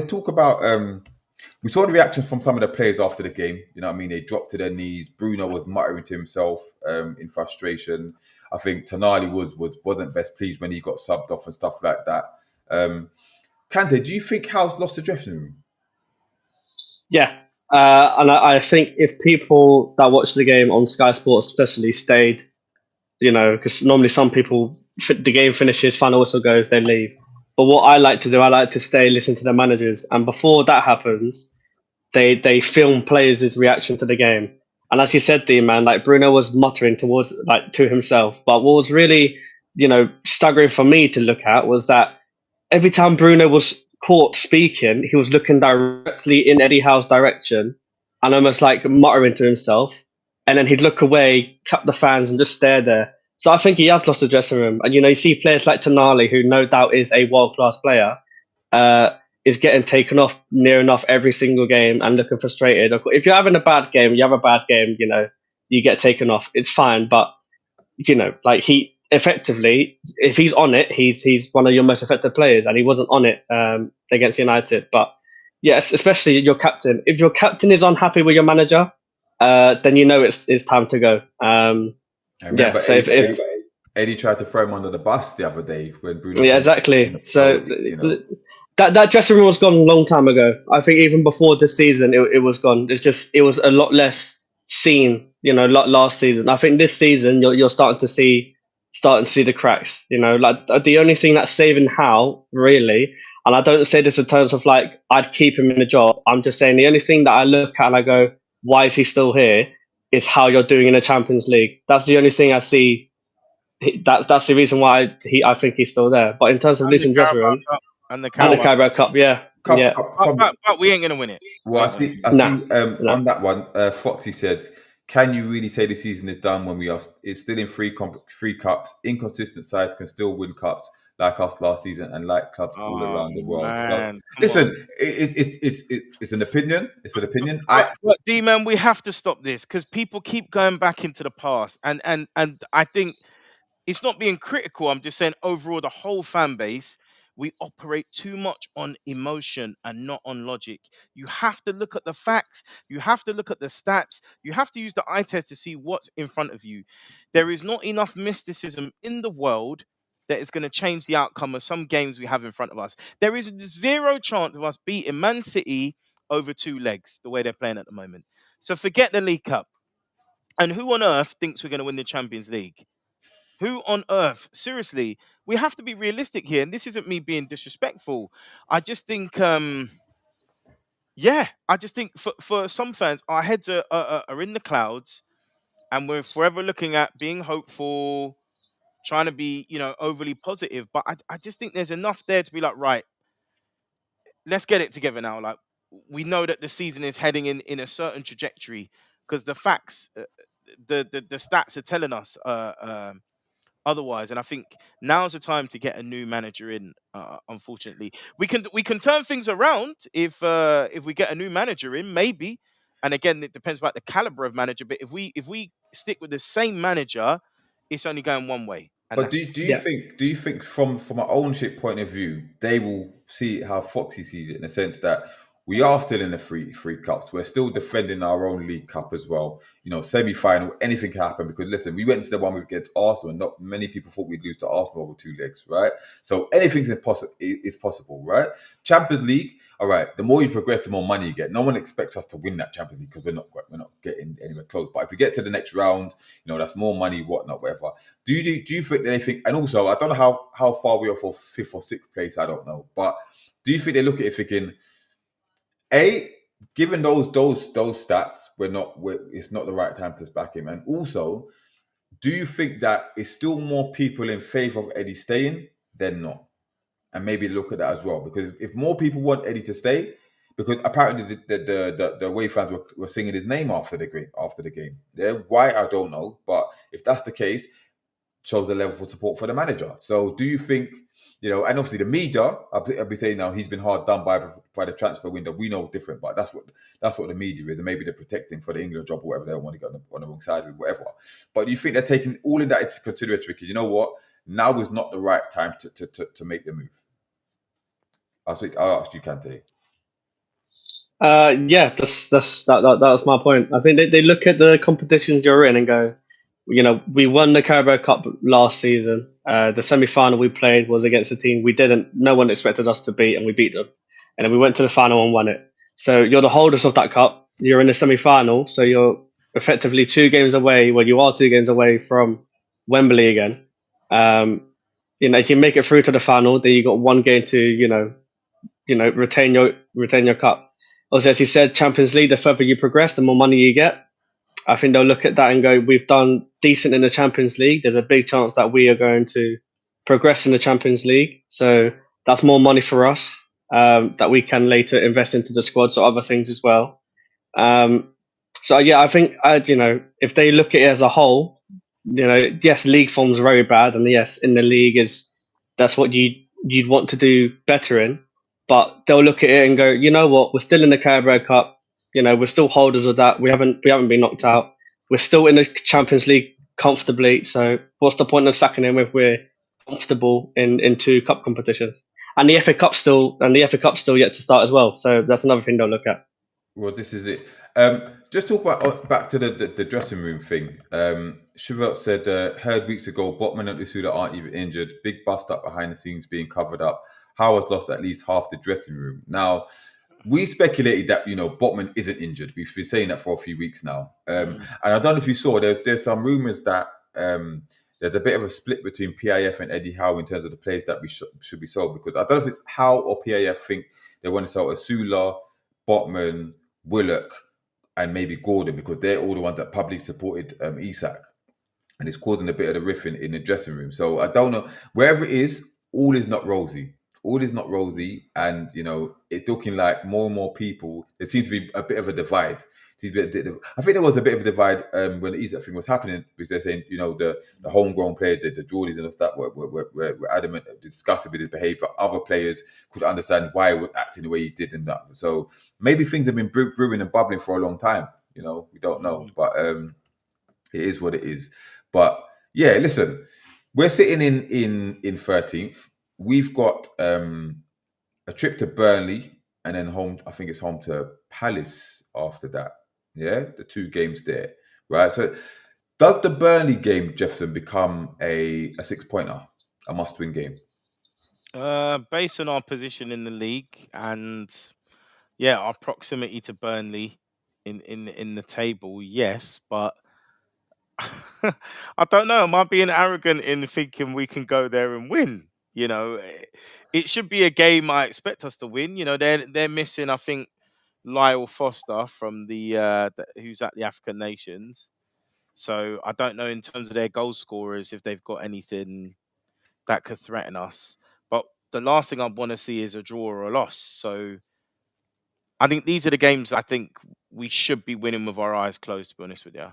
we saw the reactions from some of the players after the game. You know what I mean? They dropped to their knees. Bruno was muttering to himself in frustration. I think Tonali wasn't best pleased when he got subbed off and stuff like that. Kante, do you think Howe's lost the dressing room? Yeah. And I think if people that watch the game on Sky Sports especially stayed, because normally some people, the game finishes, final whistle goes, they leave. But what I like to do, I like to stay, listen to the managers. And before that happens, they film players' reaction to the game. And as you said, D-Man, like Bruno was muttering to himself. But what was really, staggering for me to look at was that every time Bruno was caught speaking, he was looking directly in Eddie Howe's direction and almost like muttering to himself. And then he'd look away, clap the fans, and just stare there. So I think he has lost the dressing room. And, you see players like Tonali, who no doubt is a world-class player, is getting taken off near enough every single game and looking frustrated. If you're having a bad game, you get taken off. It's fine. But, he effectively, if he's on it, he's one of your most effective players, and he wasn't on it against United. But yes, especially your captain. If your captain is unhappy with your manager, then it's time to go. So Eddie tried to throw him under the bus the other day when Bruno. Yeah, exactly. So that dressing room was gone a long time ago. I think even before this season, it was gone. It was a lot less seen. Last season. I think this season you're starting to see the cracks. Like the only thing that's saving Howe really, and I don't say this in terms of like I'd keep him in the job. I'm just saying the only thing that I look at and I go, why is he still here? Is how you're doing in the Champions League. That's the only thing I see. That's the reason why I think he's still there. But in terms of losing dressing room and the Carabao Cup, yeah. But we ain't gonna win it. Well, I see. On that one, Foxy said, "Can you really say the season is done when it's still in three cups? Inconsistent sides can still win cups like us last season and like clubs all around the world." Man, so, listen, it's an opinion. It's an opinion. But D-Man, we have to stop this because people keep going back into the past, and I think it's not being critical. I'm just saying overall, the whole fan base. We operate too much on emotion and not on logic. You have to look at the facts. You have to look at the stats. You have to use the eye test to see what's in front of you. There is not enough mysticism in the world that is going to change the outcome of some games we have in front of us. There is zero chance of us beating Man City over two legs, the way they're playing at the moment. So forget the League Cup. And who on earth thinks we're going to win the Champions League? Who on earth? Seriously, we have to be realistic here. And this isn't me being disrespectful. I just think, I just think for some fans, our heads are in the clouds and we're forever looking at being hopeful, trying to be, overly positive. But I just think there's enough there to be like, right, let's get it together now. Like, we know that the season is heading in a certain trajectory because the facts, the stats are telling us otherwise. And I think now's the time to get a new manager in. Unfortunately, we can turn things around if we get a new manager in, maybe. And again, it depends about the caliber of manager. But if we stick with the same manager, it's only going one way. And But that's Yeah. do you think from an ownership point of view, they will see how Foxy sees it in the sense that we are still in the three cups. We're still defending our own League Cup as well. You know, semi-final, anything can happen because listen, we went to the one against Arsenal, and not many people thought we'd lose to Arsenal over 2 legs, right? So anything's possible, right? Champions League, all right. The more you progress, the more money you get. No one expects us to win that Champions League because we're not getting anywhere close. But if we get to the next round, you know, that's more money, whatnot, whatever. Do you think anything? And also, I don't know how far we are for 5th or 6th place. I don't know, but do you think they look at it thinking, given those stats, it's not the right time to back him, and also, do you think that it's still more people in favour of Eddie staying than not? And maybe look at that as well, because if more people want Eddie to stay, because apparently the away fans were singing his name after the game. Yeah, why I don't know, but if that's the case, shows the level of support for the manager. So do you think, you know, and obviously the media, I'll be saying now he's been hard done by the transfer window. We know different, but that's what the media is, and maybe they're protecting for the England job or whatever, they don't want to get on the wrong side of it, whatever. But do you think they're taking all of that into consideration? Because you know what, now is not the right time to make the move. I'll ask you, Kante. Yeah, that was my point. I think they look at the competitions you're in and go, you know, we won the Carabao Cup last season. The semi-final we played was against a team no one expected us to beat, and we beat them. And then we went to the final and won it. So you're the holders of that cup. You're in the semi-final, so you're effectively 2 games away. Well, you are 2 games away from Wembley again. You know, if you make it through to the final, then you got 1 game to retain your cup. Also, as you said, Champions League, the further you progress, the more money you get. I think they'll look at that and go, we've done decent in the Champions League. There's a big chance that we are going to progress in the Champions League. So that's more money for us that we can later invest into the squads or other things as well. So yeah, I think, if they look at it as a whole, yes, league form's very bad. And yes, in the league that's what you'd want to do better in. But they'll look at it and go, you know what, we're still in the Carabao Cup. You know, we're still holders of that. We haven't been knocked out. We're still in the Champions League comfortably. So what's the point of sacking him if we're comfortable in 2 cup competitions? And the FA Cup's still yet to start as well. So that's another thing they'll look at. Well, this is it. Just talk about back to the dressing room thing. Chevert said, heard weeks ago, Botman and Usuda aren't even injured. Big bust up behind the scenes being covered up. Howard's lost at least half the dressing room. Now, we speculated that, Botman isn't injured. We've been saying that for a few weeks now. And I don't know if you saw, there's some rumours that there's a bit of a split between PIF and Eddie Howe in terms of the players that we should be sold. Because I don't know if it's Howe or PIF think they want to sell Asula, Botman, Willock, and maybe Gordon, because they're all the ones that publicly supported Isak. And it's causing a bit of the riff in the dressing room. So I don't know. Wherever it is, all is not rosy. All is not rosy, and it's looking like more and more people. There seems to be a bit of a divide. I think there was a bit of a divide when the Isak thing was happening, because they're saying the homegrown players, the Geordies and stuff that were adamant, disgusted with his behaviour. Other players could understand why he was acting the way he did, and that. So maybe things have been brewing and bubbling for a long time. We don't know, but it is what it is. But yeah, listen, we're sitting in 13th. We've got a trip to Burnley and then home. I think it's home to Palace after that. Yeah, the 2 games there, right? So, does the Burnley game, Jefferson, become a 6-pointer, a must-win game? Based on our position in the league and our proximity to Burnley in the table, yes, but I don't know. Am I being arrogant in thinking we can go there and win? It should be a game I expect us to win. They're missing, I think, Lyle Foster from who's at the African Nations. So I don't know in terms of their goal scorers if they've got anything that could threaten us. But the last thing I want to see is a draw or a loss. So I think these are the games I think we should be winning with our eyes closed, to be honest with you.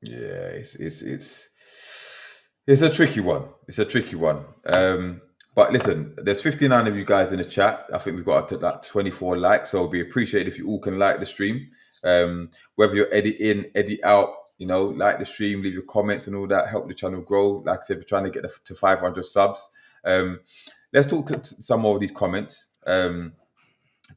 Yeah, it's a tricky one. It's a tricky one. But listen, there's 59 of you guys in the chat. I think we've got like 24 likes, so it'd be appreciated if you all can like the stream. Whether you're edit in, edit out, like the stream, leave your comments and all that, help the channel grow. Like I said, we're trying to get to 500 subs. Let's talk to some more of these comments.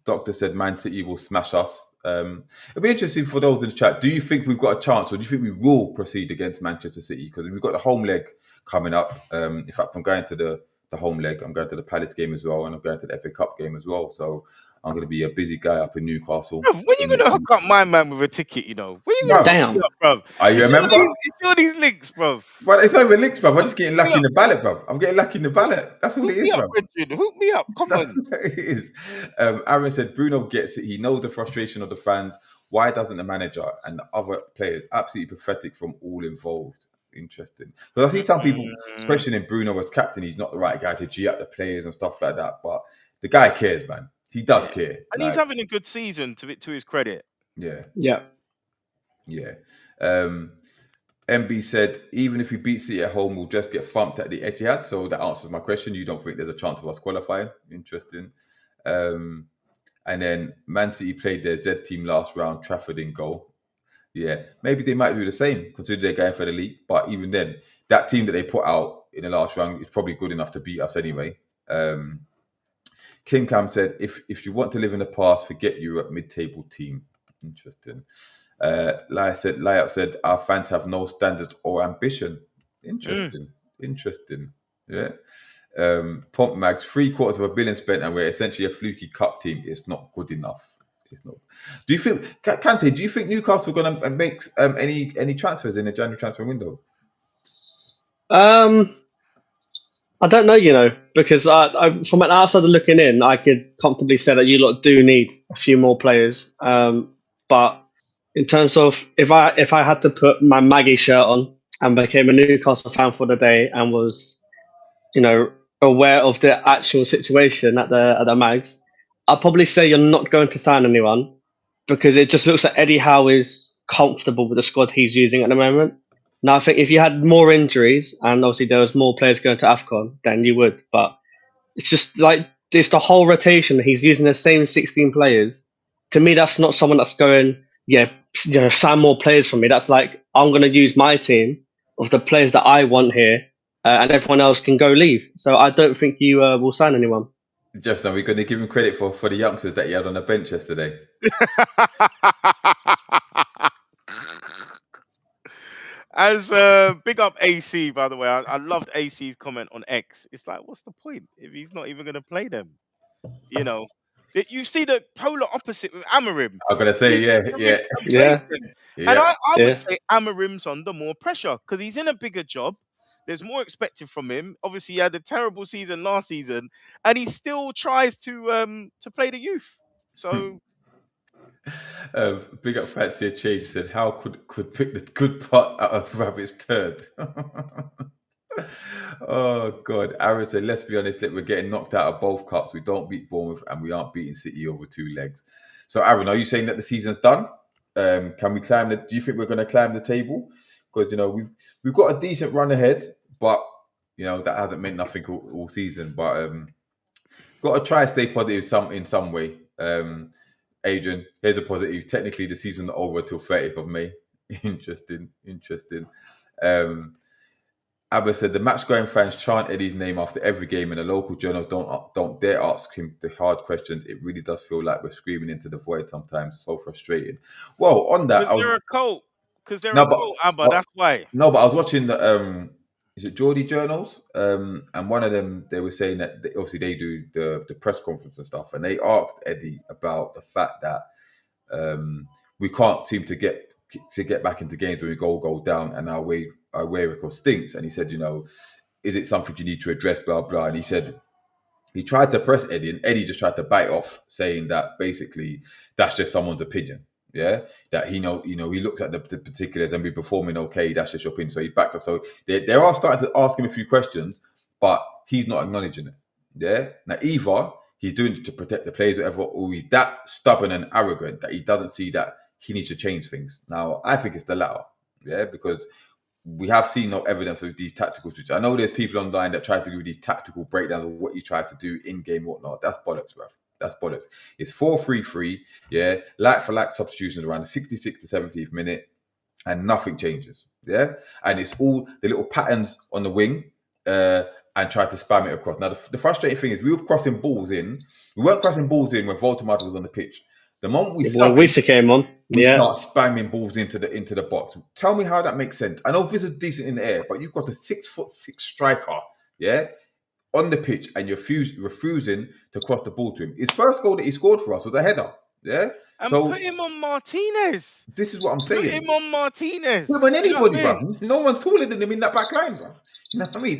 Doctor said Man City will smash us. It'll be interesting for those in the chat. Do you think we've got a chance, or do you think we will proceed against Manchester City? Because we've got the home leg coming up. In fact, I'm going to the home leg. I'm going to the Palace game as well, and I'm going to the FA Cup game as well. So I'm going to be a busy guy up in Newcastle. Bro, when you gonna hook up my man with a ticket? When you gonna Damn. hook me up, bro? Are you remember? You see all these links, bro. But it's not even links, bro. I'm just getting lucky in the ballot, bro. I'm getting lucky in the ballot. That's all it is, bro. Hook me up. Come That's on. what it is. Aaron said Bruno gets it. He knows the frustration of the fans. Why doesn't the manager and the other players? Absolutely pathetic from all involved. Interesting. Because I see some people questioning Bruno as captain. He's not the right guy to G up the players and stuff like that. But the guy cares, man. He does care. And he's having a good season, to his credit. Yeah. MB said, even if we beat City at home, we'll just get thumped at the Etihad. So that answers my question. You don't think there's a chance of us qualifying? Interesting. And then Man City played their Z team last round, Trafford in goal. Yeah, maybe they might do the same, considering they're going for the league. But even then, that team that they put out in the last round is probably good enough to beat us anyway. King Cam said, if you want to live in the past, forget Europe, mid-table team. Interesting. Lyot said, our fans have no standards or ambition. Interesting. Yeah. Pomp Mags, $750 million spent, and we're essentially a fluky cup team. It's not good enough. It's not. Do you think, Kante? Do you think Newcastle are going to make any transfers in the January transfer window? I don't know, because I from an outsider looking in, I could comfortably say that you lot do need a few more players. But in terms of if I had to put my Maggie shirt on and became a Newcastle fan for the day and was, aware of the actual situation at the Mags, I'd probably say you're not going to sign anyone because it just looks like Eddie Howe is comfortable with the squad he's using at the moment. Now, I think if you had more injuries and obviously there was more players going to AFCON, then you would. But it's just like it's the whole rotation. He's using the same 16 players. To me, that's not someone that's going, sign more players for me. That's like, I'm going to use my team of the players that I want here, and everyone else can go leave. So I don't think you will sign anyone. Jefferson, we're going to give him credit for the youngsters that he had on the bench yesterday. As big up AC, by the way. I loved AC's comment on X. It's like, what's the point if he's not even going to play them? You see the polar opposite with Amorim. I'm going to say, yeah. And I would say Amorim's under more pressure because he's in a bigger job. There's more expected from him. Obviously, he had a terrible season last season, and he still tries to play the youth. So. Big up Fancy a Change said, how could pick the good parts out of Rabbit's turd? Oh God. Aaron said, let's be honest, that we're getting knocked out of both cups. We don't beat Bournemouth and we aren't beating City over 2 legs. So Aaron, are you saying that the season's done? Can we climb do you think we're going to climb the table? Because we've got a decent run ahead, but that hasn't meant nothing all season. But got to try and stay positive in some way. Adrian, here's a positive. Technically, the season's not over till 30th of May. Interesting. Abba said the match-going fans chant Eddie's name after every game, and the local journals don't dare ask him the hard questions. It really does feel like we're screaming into the void sometimes. So frustrating. Well, on that, because they're a cult. Because they're a cult, Abba. That's why. No, but I was watching the is it Geordie journals? And one of them, they were saying that obviously they do the press conference and stuff, and they asked Eddie about the fact that we can't seem to get back into games when we go down, and our way record stinks. And he said, is it something you need to address? Blah blah. And he said he tried to press Eddie, and Eddie just tried to bite off, saying that basically that's just someone's opinion. Yeah, that he looks at the particulars and be performing okay. That's just your opinion. So he backed up. So they are starting to ask him a few questions, but he's not acknowledging it. Yeah. Now either he's doing it to protect the players, or whatever, or he's that stubborn and arrogant that he doesn't see that he needs to change things. Now I think it's the latter. Yeah, because we have seen no evidence of these tactical switches. I know there's people online that try to do these tactical breakdowns of what he tries to do in game, whatnot. That's bollocks, bruv. That's bollocks. It's 4-3-3. Yeah, like for like substitutions around the 66th to 70th minute, and nothing changes. Yeah, and it's all the little patterns on the wing, and try to spam it across. Now, the frustrating thing is we were crossing balls in. We weren't crossing balls in when Voldemort was on the pitch. The moment we When sub in, Wisa came on, we yeah. start spamming balls into the box. Tell me how that makes sense. I know this is decent in the air, but you've got a 6'6" striker, yeah, on the pitch, and you're refusing to cross the ball to him. His first goal that he scored for us was a header, yeah. And So put him on Martinez. this is what I'm Put saying. him on Martinez. Put him on You know what I anybody, mean? bro. No one's taller than him in that back line, bro. You know what I mean?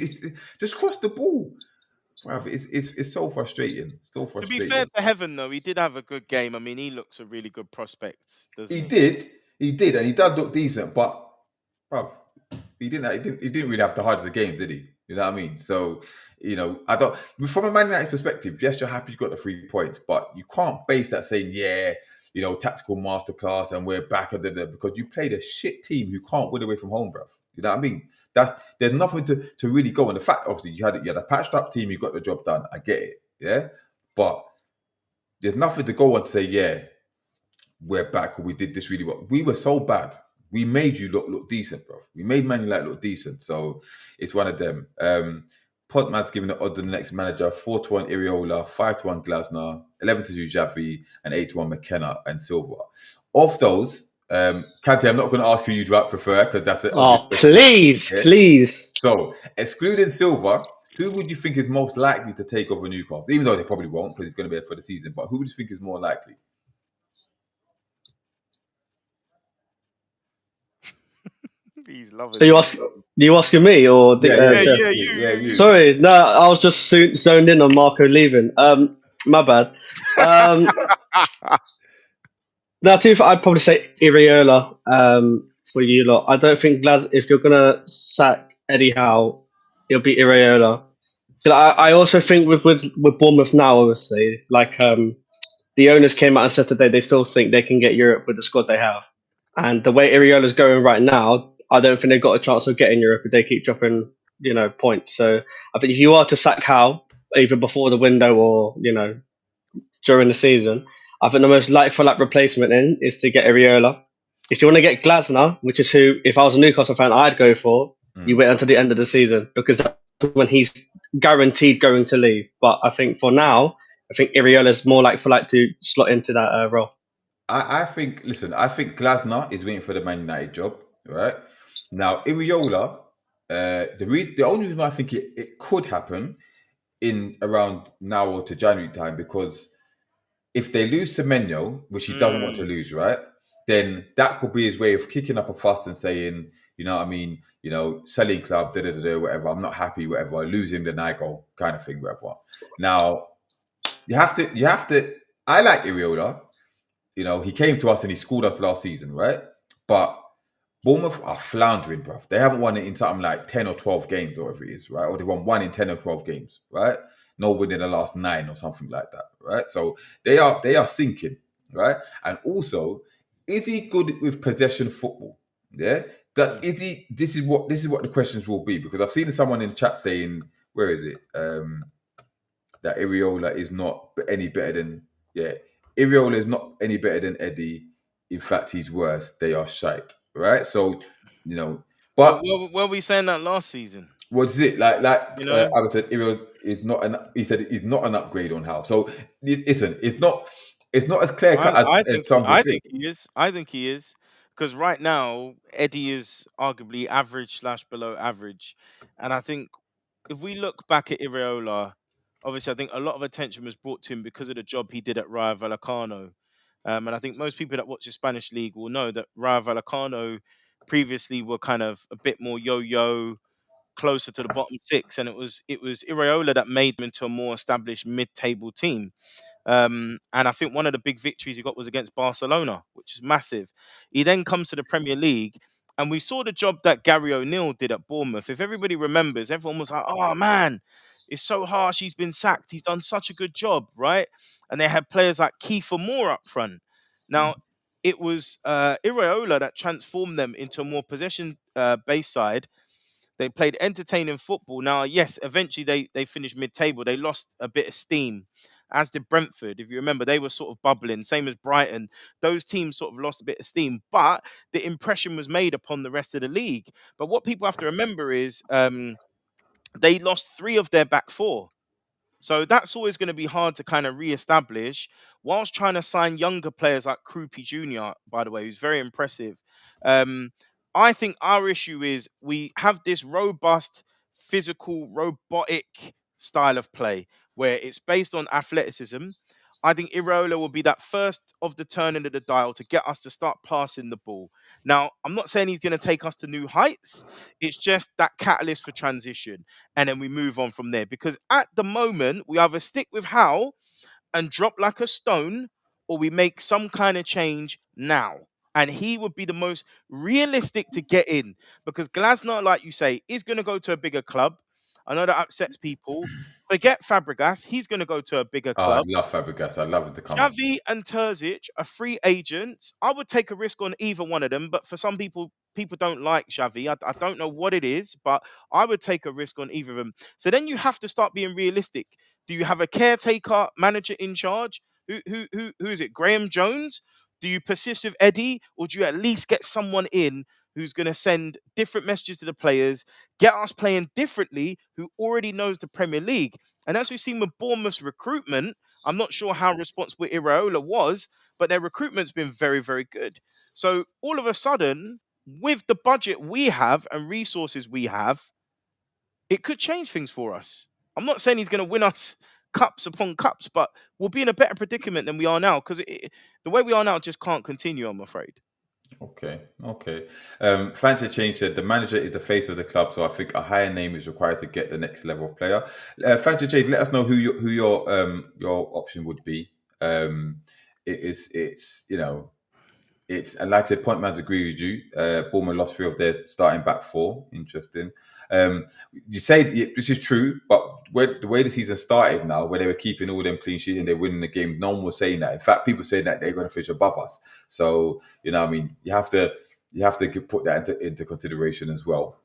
Just cross the ball. Bruv, it's so frustrating. So To be frustrating. fair to Heaven, though, he did have a good game. I mean, he looks a really good prospect, doesn't he? He did, and he did look decent, but bruv, he didn't really have the hardest of games, did he? You know what I mean? So, I don't. From a Man United perspective, yes, you're happy you got the 3 points, but you can't base that saying, tactical masterclass and we're back at because you played a shit team who can't win away from home, bruv. You know what I mean? There's nothing to really go on. The fact, obviously, you had a patched up team, you got the job done. I get it, yeah, but there's nothing to go on to say, we're back, or we did this really well. We were so bad. We made you look decent, bro. We made Man United look decent. So it's one of them. Podman's giving the odds to the next manager: 4-1 Iriola, 5-1 Glasner, 11-2 Xavi, and 8-1 McKenna and Silva. Of those, Kante, I'm not going to ask who you'd prefer because that's it. Oh, please. So, excluding Silva, who would you think is most likely to take over Newcastle? Even though they probably won't because he's going to be there for the season. But who would you think is more likely? He's loving So you asking me or Jeff? you. Sorry, no, I was just zoned in on Marco leaving. My bad. Now, I'd probably say Iriola. For you lot, I don't think if you're gonna sack Eddie Howe, it'll be Iriola. I also think with Bournemouth now, obviously, like the owners came out and said today they still think they can get Europe with the squad they have, and the way Iriola's going right now, I don't think they've got a chance of getting Europe if they keep dropping, points. So I think if you are to sack Howe, either before the window or during the season, I think the most like-for-like replacement is to get Iriola. If you want to get Glasner, which is who, if I was a Newcastle fan, I'd go for, you wait until the end of the season because that's when he's guaranteed going to leave. But I think for now, I think Iriola's more like to slot into that role. I think Glasner is waiting for the Man United job, right? Now, Iriola, the only reason I think it could happen in around now or to January time, because if they lose Semenyo, which he doesn't want to lose, right? Then that could be his way of kicking up a fuss and saying, you know what I mean, selling club, whatever. I'm not happy, whatever. Lose him, then I go, kind of thing, whatever. Now, you have to. I like Iriola. He came to us and he scored us last season, right? But Bournemouth are floundering, bruv. They haven't won it in something like 10 or 12 games, or whatever it is, right? Or they won 1 in 10 or 12 games, right? No win in the last 9 or something like that, right? So they are sinking, right? And also, is he good with possession football? Yeah. This is what the questions will be, because I've seen someone in chat saying, where is it? That Iriola is not any better than Iriola is not any better than Eddie. In fact, he's worse. They are shite, right? So, but were we saying that last season? What is it like? I said, Iriola is not an. He said he's not an upgrade on Howe. So listen, it's not as clear cut as some people think. He is. I think he is, because right now Eddie is arguably average / below average, and I think if we look back at Iriola, obviously I think a lot of attention was brought to him because of the job he did at Rayo Vallecano. And I think most people that watch the Spanish league will know that Rayo Vallecano previously were kind of a bit more yo-yo, closer to the bottom 6, and it was Iriola that made them into a more established mid-table team. And I think one of the big victories he got was against Barcelona, which is massive. He then comes to the Premier League, and we saw the job that Gary O'Neill did at Bournemouth. If everybody remembers, everyone was like, oh man, it's so harsh, he's been sacked, he's done such a good job, right? And they had players like Kiefer Moore up front. Now, it was Iriola that transformed them into a more possession-based side. They played entertaining football. Now, yes, eventually they finished mid-table. They lost a bit of steam. as did Brentford. If you remember, they were sort of bubbling, same as Brighton. Those teams sort of lost a bit of steam, but the impression was made upon the rest of the league. But what people have to remember is they lost 3 of their back 4. So that's always going to be hard to kind of re-establish whilst trying to sign younger players like Krupi Jr., by the way, who's very impressive. Um, I think our issue is we have this robust, physical, robotic style of play where it's based on athleticism. I think Iraola will be that first of the turning of the dial to get us to start passing the ball. Now, I'm not saying he's going to take us to new heights. It's just that catalyst for transition, and then we move on from there. Because at the moment, we either stick with Howe and drop like a stone, or we make some kind of change now. And he would be the most realistic to get in because Glasner, like you say, is going to go to a bigger club. I know that upsets people. Forget Fabregas, he's going to go to a bigger Oh, I club. love Fabregas. I love it to come up. Xavi and Terzic are free agents. I would take a risk on either one of them, but for some people, people don't like Xavi. I don't know what it is, but I would take a risk on either of them. So then you have to start being realistic. Do you have a caretaker manager in charge? Who is it? Graham Jones? Do you persist with Eddie, or do you at least get someone in who's going to send different messages to the players, get us playing differently, who already knows the Premier League? And as we've seen with Bournemouth's recruitment, I'm not sure how responsible Iraola was, but their recruitment's been very, very good. So all of a sudden, with the budget we have and resources we have, it could change things for us. I'm not saying he's going to win us cups upon cups, but we'll be in a better predicament than we are now because the way we are now just can't continue, I'm afraid. Okay, okay. Fancy Change said the manager is the face of the club, so I think a higher name is required to get the next level of player. Fancy Change, let us know who your option would be. It's it's and like I said, point man's agree with you. Bournemouth lost 3 of their starting back 4. Interesting. You say this is true, but the way the season started now, where they were keeping all them clean sheets and they're winning the game, no one was saying that. In fact, people saying that they're going to finish above us. So what I mean, you have to put that into consideration as well.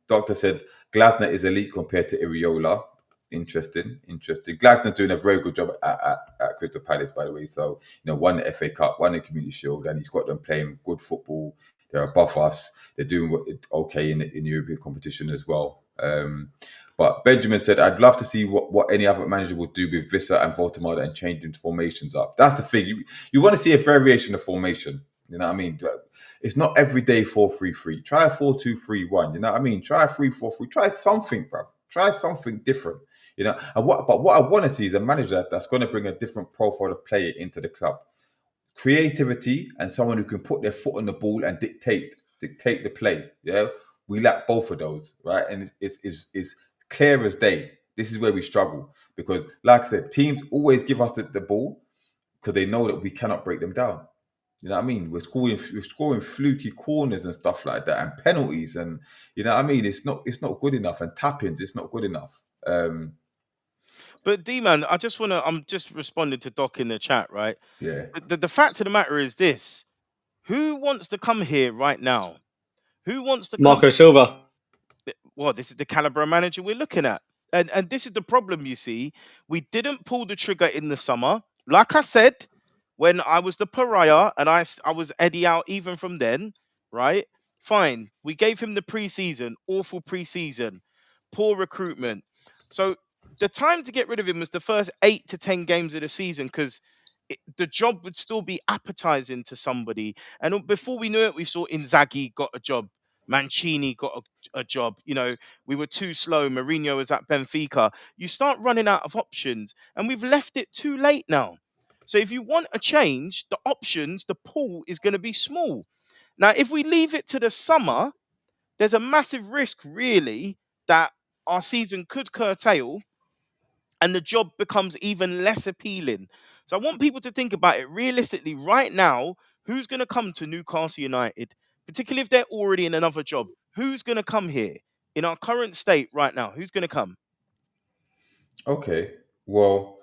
Doctor said Glasner is elite compared to Iriola. Interesting. Glasner doing a very good job at Crystal Palace, by the way. So won the FA Cup, won the Community Shield, and he's got them playing good football. They're above us. They're doing okay in the European competition as well. But Benjamin said, "I'd love to see what any other manager would do with Vissa and Voldemort and changing formations up." That's the thing. You want to see a variation of formation. You know what I mean? It's not every day 4-3-3. Try a 4-2-3-1. You know what I mean? Try a 3-4-3. Try something, bro. Try something different. But what I want to see is a manager that's going to bring a different profile of player into the club. Creativity and someone who can put their foot on the ball and dictate the play. Yeah, we lack both of those, right? And it's clear as day. This is where we struggle because, like I said, teams always give us the ball because they know that we cannot break them down. You know what I mean? We're scoring fluky corners and stuff like that, and penalties, and you know what I mean. It's not good enough, and tap-ins. It's not good enough. But D-Man, I'm just responding to Doc in the chat, right? Yeah. The fact of the matter is this: who wants to come here right now? Who wants to come? Marco Silva. Well, this is the caliber of manager we're looking at. And this is the problem, you see. We didn't pull the trigger in the summer. Like I said, when I was the pariah and I was Eddie out even from then, right? Fine. We gave him the preseason, awful preseason, poor recruitment. So the time to get rid of him was the first 8 to 10 games of the season because the job would still be appetizing to somebody. And before we knew it, we saw Inzaghi got a job. Mancini got a job. We were too slow. Mourinho was at Benfica. You start running out of options, and we've left it too late now. So if you want a change, the options, the pool is going to be small. Now, if we leave it to the summer, there's a massive risk, really, that our season could curtail and the job becomes even less appealing. So I want people to think about it realistically right now. Who's going to come to Newcastle United, particularly if they're already in another job? Who's going to come here in our current state right now? Who's going to come? Okay. Well,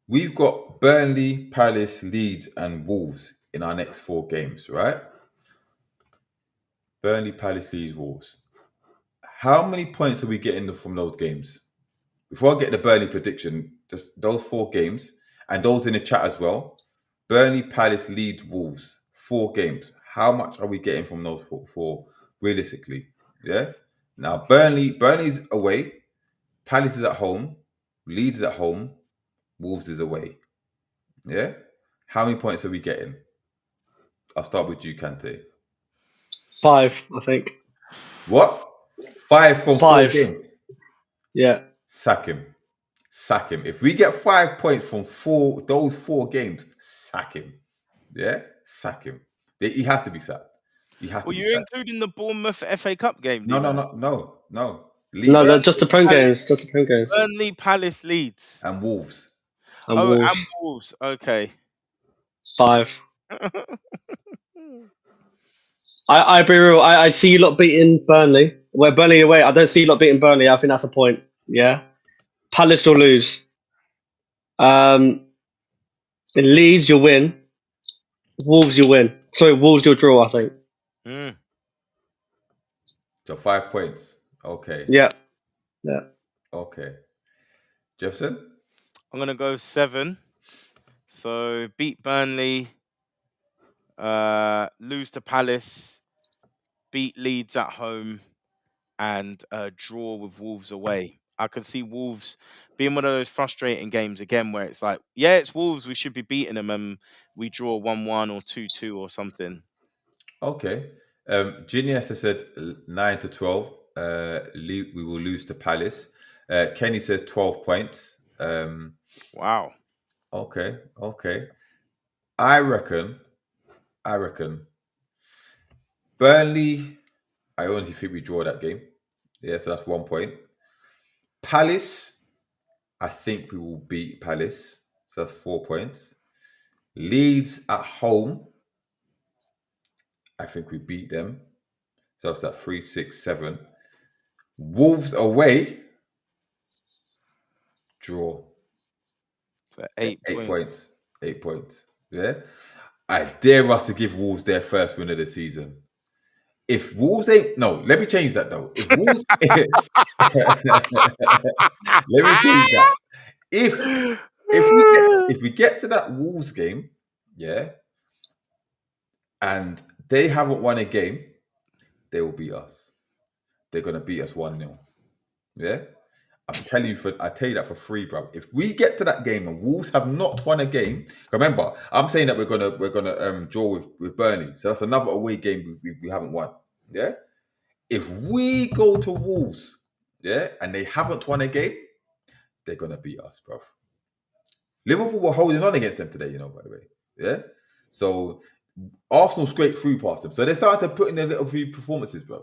we've got Burnley, Palace, Leeds, and Wolves in our next 4 games, right? Burnley, Palace, Leeds, Wolves. How many points are we getting from those games? Before I get the Burnley prediction, just those 4 games, and those in the chat as well. Burnley, Palace, Leeds, Wolves. 4 games. How much are we getting from those four realistically? Yeah. Now Burnley's away. Palace is at home. Leeds is at home. Wolves is away. Yeah. How many points are we getting? I'll start with you, Kante. 5, I think. What? 5 from 5. 4 games. Yeah. Sack him. Sack him. If we get 5 points from those 4 games, sack him. Yeah? Sack him. He has to be sacked. He has to Well, be you're sacked. including the Bournemouth FA Cup game, No. No, Leeds they're just the Prem games. Just the Prem games. Burnley, Palace, Leeds. and Wolves. And Oh, Wolves. and Wolves. Okay. 5. I be real. I see you lot beating Burnley. Where Burnley away, I don't see you lot beating Burnley. I think that's a point. Yeah. Palace will lose. In Leeds, you'll win. Wolves, you'll win. Sorry, Wolves, you'll draw, I think. So 5 points. Okay. Yeah. Okay. Jefferson? I'm gonna go 7. So beat Burnley, lose to Palace, beat Leeds at home, and draw with Wolves away. I can see Wolves being one of those frustrating games again where it's like, yeah, it's Wolves, we should be beating them, and we draw 1-1 or 2-2 or something. Okay. Genius has said 9 to 12. We will lose to Palace. Kenny says 12 points. Wow. Okay. I reckon Burnley, I honestly think we draw that game. Yeah, so that's 1 point. Palace, I think we will beat Palace. So that's 4 points. Leeds at home, I think we beat them. So that's that 3, 6, 7. Wolves away, draw. So 8 points. 8 points. Yeah. I dare us to give Wolves their first win of the season. If Wolves let me change that though. If Wolves let me change that. If we get to that Wolves game, yeah, and they haven't won a game, they will beat us. They're gonna beat us 1-0. Yeah. I tell you that for free, bro. If we get to that game and Wolves have not won a game, remember, I'm saying that we're gonna draw with Burnley, so that's another away game we haven't won. Yeah, if we go to Wolves, yeah, and they haven't won a game, they're gonna beat us, bro. Liverpool were holding on against them today, by the way. Yeah, so Arsenal scraped through past them, so they started to put in their little few performances, bro.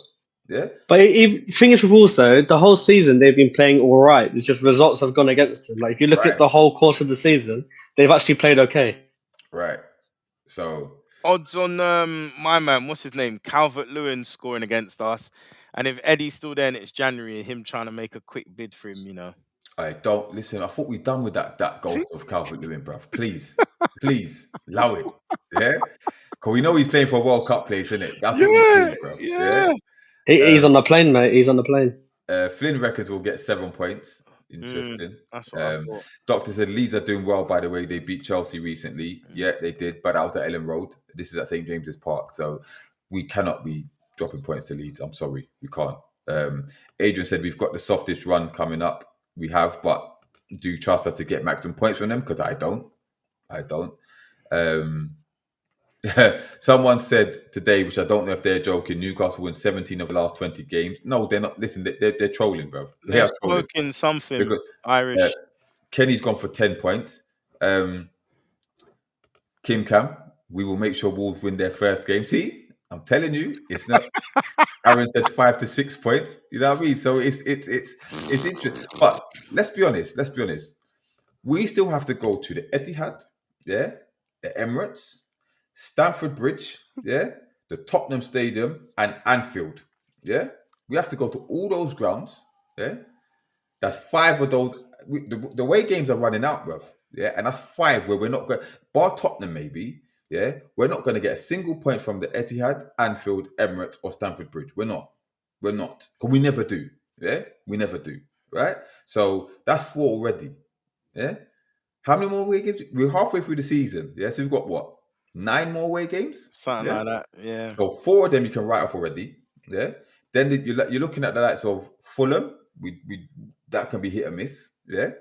Yeah. But the thing is with Wolves, though, the whole season they've been playing all right. It's just results have gone against them. Like, if you look at the whole course of the season, they've actually played okay. Right. So odds on my man, what's his name? Calvert-Lewin scoring against us. And if Eddie's still there and it's January, him trying to make a quick bid for him, I don't listen. I thought we'd done with that ghost of Calvert-Lewin, bruv. Please, allow it. Yeah, because we know he's playing for a World Cup place, isn't it? That's what we do, bruv. Yeah. He's on the plane, mate. He's on the plane. Flynn Records will get 7 points. Interesting. That's what I thought. Doctor said Leeds are doing well, by the way. They beat Chelsea recently. Yeah, they did, but that was at Ellen Road. This is at St. James's Park. So we cannot be dropping points to Leeds. I'm sorry. We can't. Adrian said we've got the softest run coming up. We have, but do you trust us to get maximum points from them? Because I don't. Someone said today, which I don't know if they're joking, Newcastle won 17 of the last 20 games. No, they're not. Listen, they're trolling, bro. They're smoking something because, Irish. Kenny's gone for 10 points. Kim Cam, we will make sure Wolves win their first game. See, I'm telling you, it's not. Aaron said 5 to 6 points. You know what I mean? So it's interesting. But let's be honest. We still have to go to the Etihad, yeah, the Emirates, Stamford Bridge, yeah, the Tottenham Stadium, and Anfield, yeah. We have to go to all those grounds, yeah. That's 5 of those. The way games are running out, bruv, yeah, and that's 5 where we're not going. Bar Tottenham, maybe, yeah, we're not going to get a single point from the Etihad, Anfield, Emirates, or Stamford Bridge. We're not. Because we never do, yeah. We never do, right? So that's 4 already. Yeah. How many more away games? We're halfway through the season. Yeah. So we've got what? 9 more away games? Something Yeah. like that. Yeah. So 4 of them you can write off already. Yeah. Then you're looking at the likes of Fulham. We that can be hit or miss. Yeah.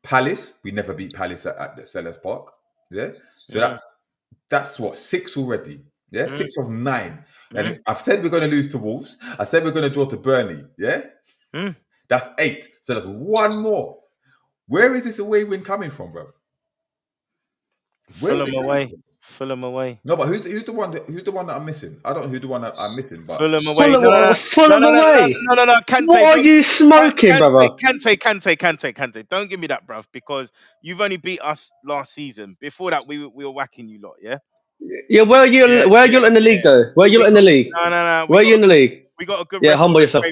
Palace. We never beat Palace at the Sellers Park. Yeah. So that's what, 6 already. Yeah, 6 of 9. And I've said we're going to lose to Wolves. I said we're going to draw to Burnley. Yeah, that's 8. So that's 1 more. Where is this away win coming from, bro? Fulham away. Fulham away. No, but who's the one that I'm missing? I don't know who the one that I'm missing. But Fulham away. Fulham away. No, Kante. What are you smoking, brother? Kante. Don't give me that, bruv, because you've only beat us last season. Before that, we were whacking you lot, yeah? Yeah, where are you? Where are you in the league, though? Where are you in the league? No. Where are you in the league? We got a good. Yeah, record. humble yourself.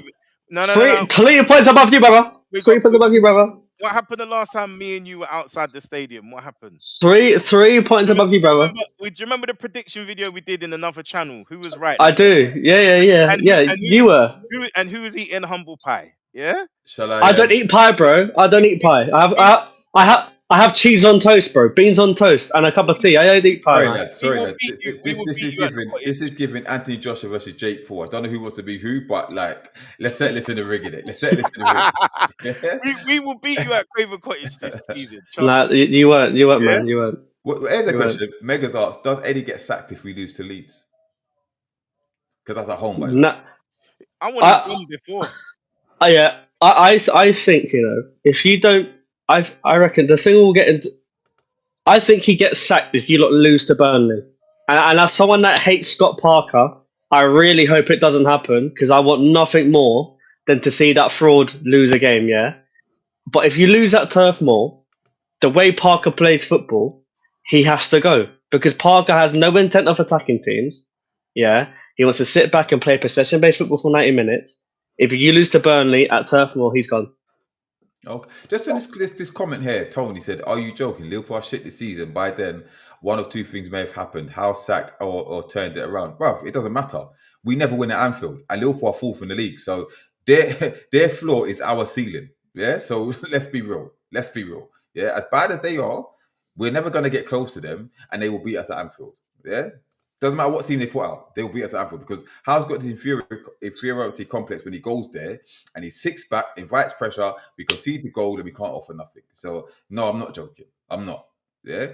No. 3 points above you, brother. 3 points above you, brother. What happened the last time me and you were outside the stadium? What happened? 3 points above you, brother. Do you remember the prediction video we did in another channel? Who was right? I do. Yeah. And you were. Who was eating humble pie? Yeah. I don't eat pie, bro. I don't eat pie. I have cheese on toast, bro. Beans on toast and a cup of tea. I don't eat pie. Sorry, lad. This is giving Anthony Joshua versus Jake Paul. I don't know who wants to be who, but like, let's settle this in the rig. We will beat you at Craven Cottage this season. Nah, you weren't, man. You weren't. Well, here's a question. Megas asks, does Eddie get sacked if we lose to Leeds? Because that's at home, by the way. Nah. I want to win before. Yeah, I think, if you don't, I reckon the thing will get into. I think he gets sacked if you lot lose to Burnley. And as someone that hates Scott Parker, I really hope it doesn't happen because I want nothing more than to see that fraud lose a game, yeah? But if you lose at Turf Moor, the way Parker plays football, he has to go because Parker has no intent of attacking teams, yeah? He wants to sit back and play possession-based football for 90 minutes. If you lose to Burnley at Turf Moor, he's gone. Okay. Just on this comment here, Tony said, "Are you joking? Liverpool are shit this season. By then, one of 2 things may have happened: Howe sacked or turned it around." Bruv, it doesn't matter. We never win at Anfield, and Liverpool are 4th in the league. So their floor is our ceiling. Yeah. So let's be real. Yeah. As bad as they are, we're never gonna get close to them, and they will beat us at Anfield. Yeah. Doesn't matter what team they put out, they will beat us at Anfield because Howe's got the inferiority complex when he goes there and he sits back, invites pressure, we concede the goal and we can't offer nothing. So, no, I'm not joking. I'm not. Yeah?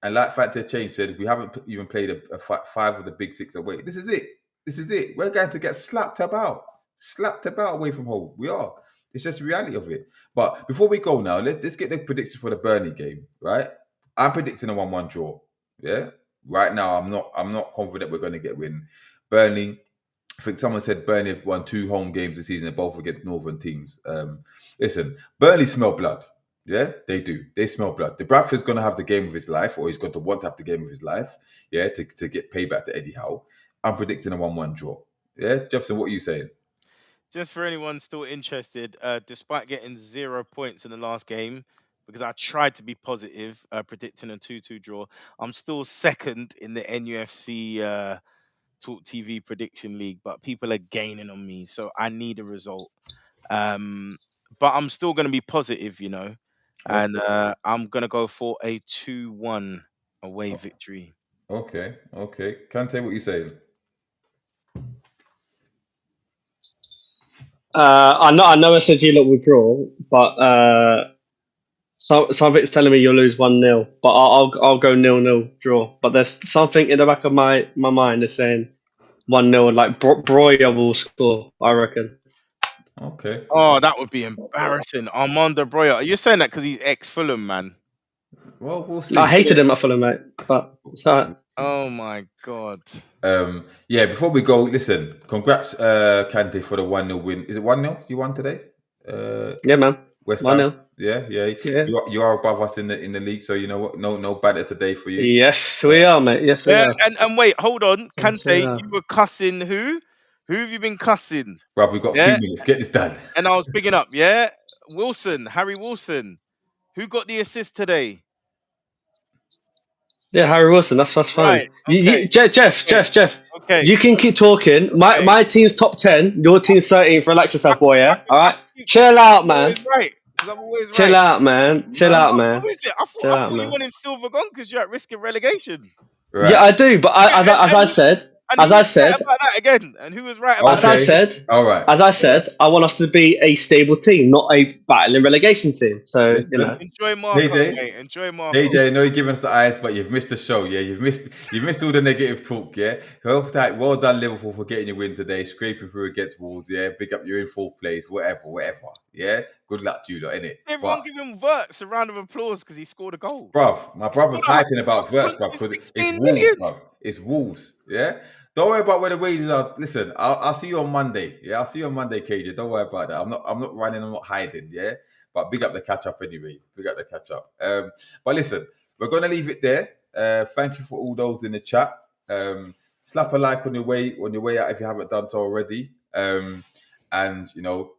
And like Factor Change said, we haven't even played a 5 of the big 6 away. This is it. We're going to get slapped about away from home. We are. It's just the reality of it. But before we go now, let's get the prediction for the Burnley game, right? I'm predicting a 1-1 draw. Yeah? Right now, I'm not confident we're going to get a win. Burnley, I think someone said Burnley have won 2 home games this season, both against northern teams. Listen, Burnley smell blood. Yeah, they do. They smell blood. The Bradford's going to have the game of his life, or he's going to want to have the game of his life. Yeah, to get payback to Eddie Howe. I'm predicting a 1-1 draw. Yeah, Jefferson, what are you saying? Just for anyone still interested, despite getting 0 points in the last game, because I tried to be positive, predicting a 2-2 draw, I'm still second in the NUFC Talk TV prediction league, but people are gaining on me, so I need a result. But I'm still going to be positive, and I'm going to go for a 2-1 away victory. Okay. Kante, what are you saying? I know I said you lot will draw, but some of it's telling me you'll lose 1-0. But I'll go 0-0 draw. But there's something in the back of my mind is saying 1-0. Like Breuer will score, I reckon. Okay. Oh, that would be embarrassing. Armando Breuer. You're saying that because he's ex-Fulham, man. Well, we'll see. I hated him at Fulham, mate. But so. Oh my god. Yeah, before we go, listen, congrats Kante for the 1-0 win. Is it 1-0 you won today? Yeah, man. West 1-0. Ham. Yeah. You are above us in the league, so you know what? No banter today for you. Yes, we are, mate. Yes, we are. And wait, hold on. Kante, Yes, you were cussing who? Who have you been cussing? Bruv, we've got 2 minutes. Get this done. And I was picking up, yeah? Harry Wilson. Who got the assist today? Yeah, Harry Wilson. That's fine. Right, okay. Jeff. Okay. You can keep talking. My team's top 10. Your team's 13th. Relax yourself, boy. Yeah. All right. Chill out, man. Right. because I'm always Chill right. out, man. Chill out, man. What is it? I Chill out, thought you man. wanted Silver gone because you're at risk of relegation. Right. Yeah, I do. But as I said, and who was right about that again? And who was right about as I said, all right. as I said, I want us to be a stable team, not a battling relegation team. So Listen, you know, enjoy Marco, JJ, mate. Enjoy Marco. JJ, I know you're giving us the eyes, but you've missed the show. Yeah, you've missed all the negative talk. Yeah, well done, Liverpool, for getting your win today, scraping through against Wolves. Yeah, big up, you're in fourth place. Whatever. Yeah, good luck to you, lot, innit? Everyone give him Wirtz a round of applause because he scored a goal. Bruv, my brother's hyping about Wirtz, bruv, because it's Wolves, bruv. It's Wolves, yeah? Don't worry about where the wages are. Listen, I'll see you on Monday. Yeah, I'll see you on Monday, KJ. Don't worry about that. I'm not running, I'm not hiding, yeah? But big up the catch up anyway. Big up the catch up. But listen, we're gonna leave it there. Thank you for all those in the chat. Slap a like on your way out if you haven't done so already. And you know,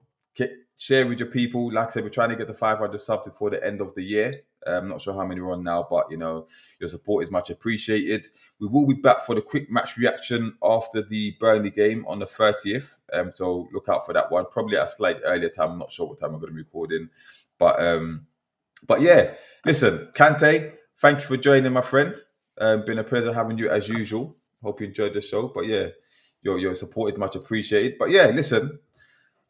share with your people. Like I said, we're trying to get to 500 subs before the end of the year. I'm not sure how many we're on now, but you know, your support is much appreciated. We will be back for the quick match reaction after the Burnley game on the 30th. So look out for that one. Probably at a slight earlier time. I'm not sure what time I'm going to be recording. But yeah, listen, Kante, thank you for joining, my friend. Been a pleasure having you as usual. Hope you enjoyed the show. But yeah, your support is much appreciated. But yeah, listen,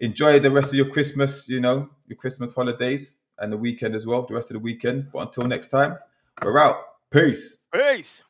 enjoy the rest of your Christmas, you know, your Christmas holidays and the weekend as well, the rest of the weekend. But until next time, we're out. Peace. Peace.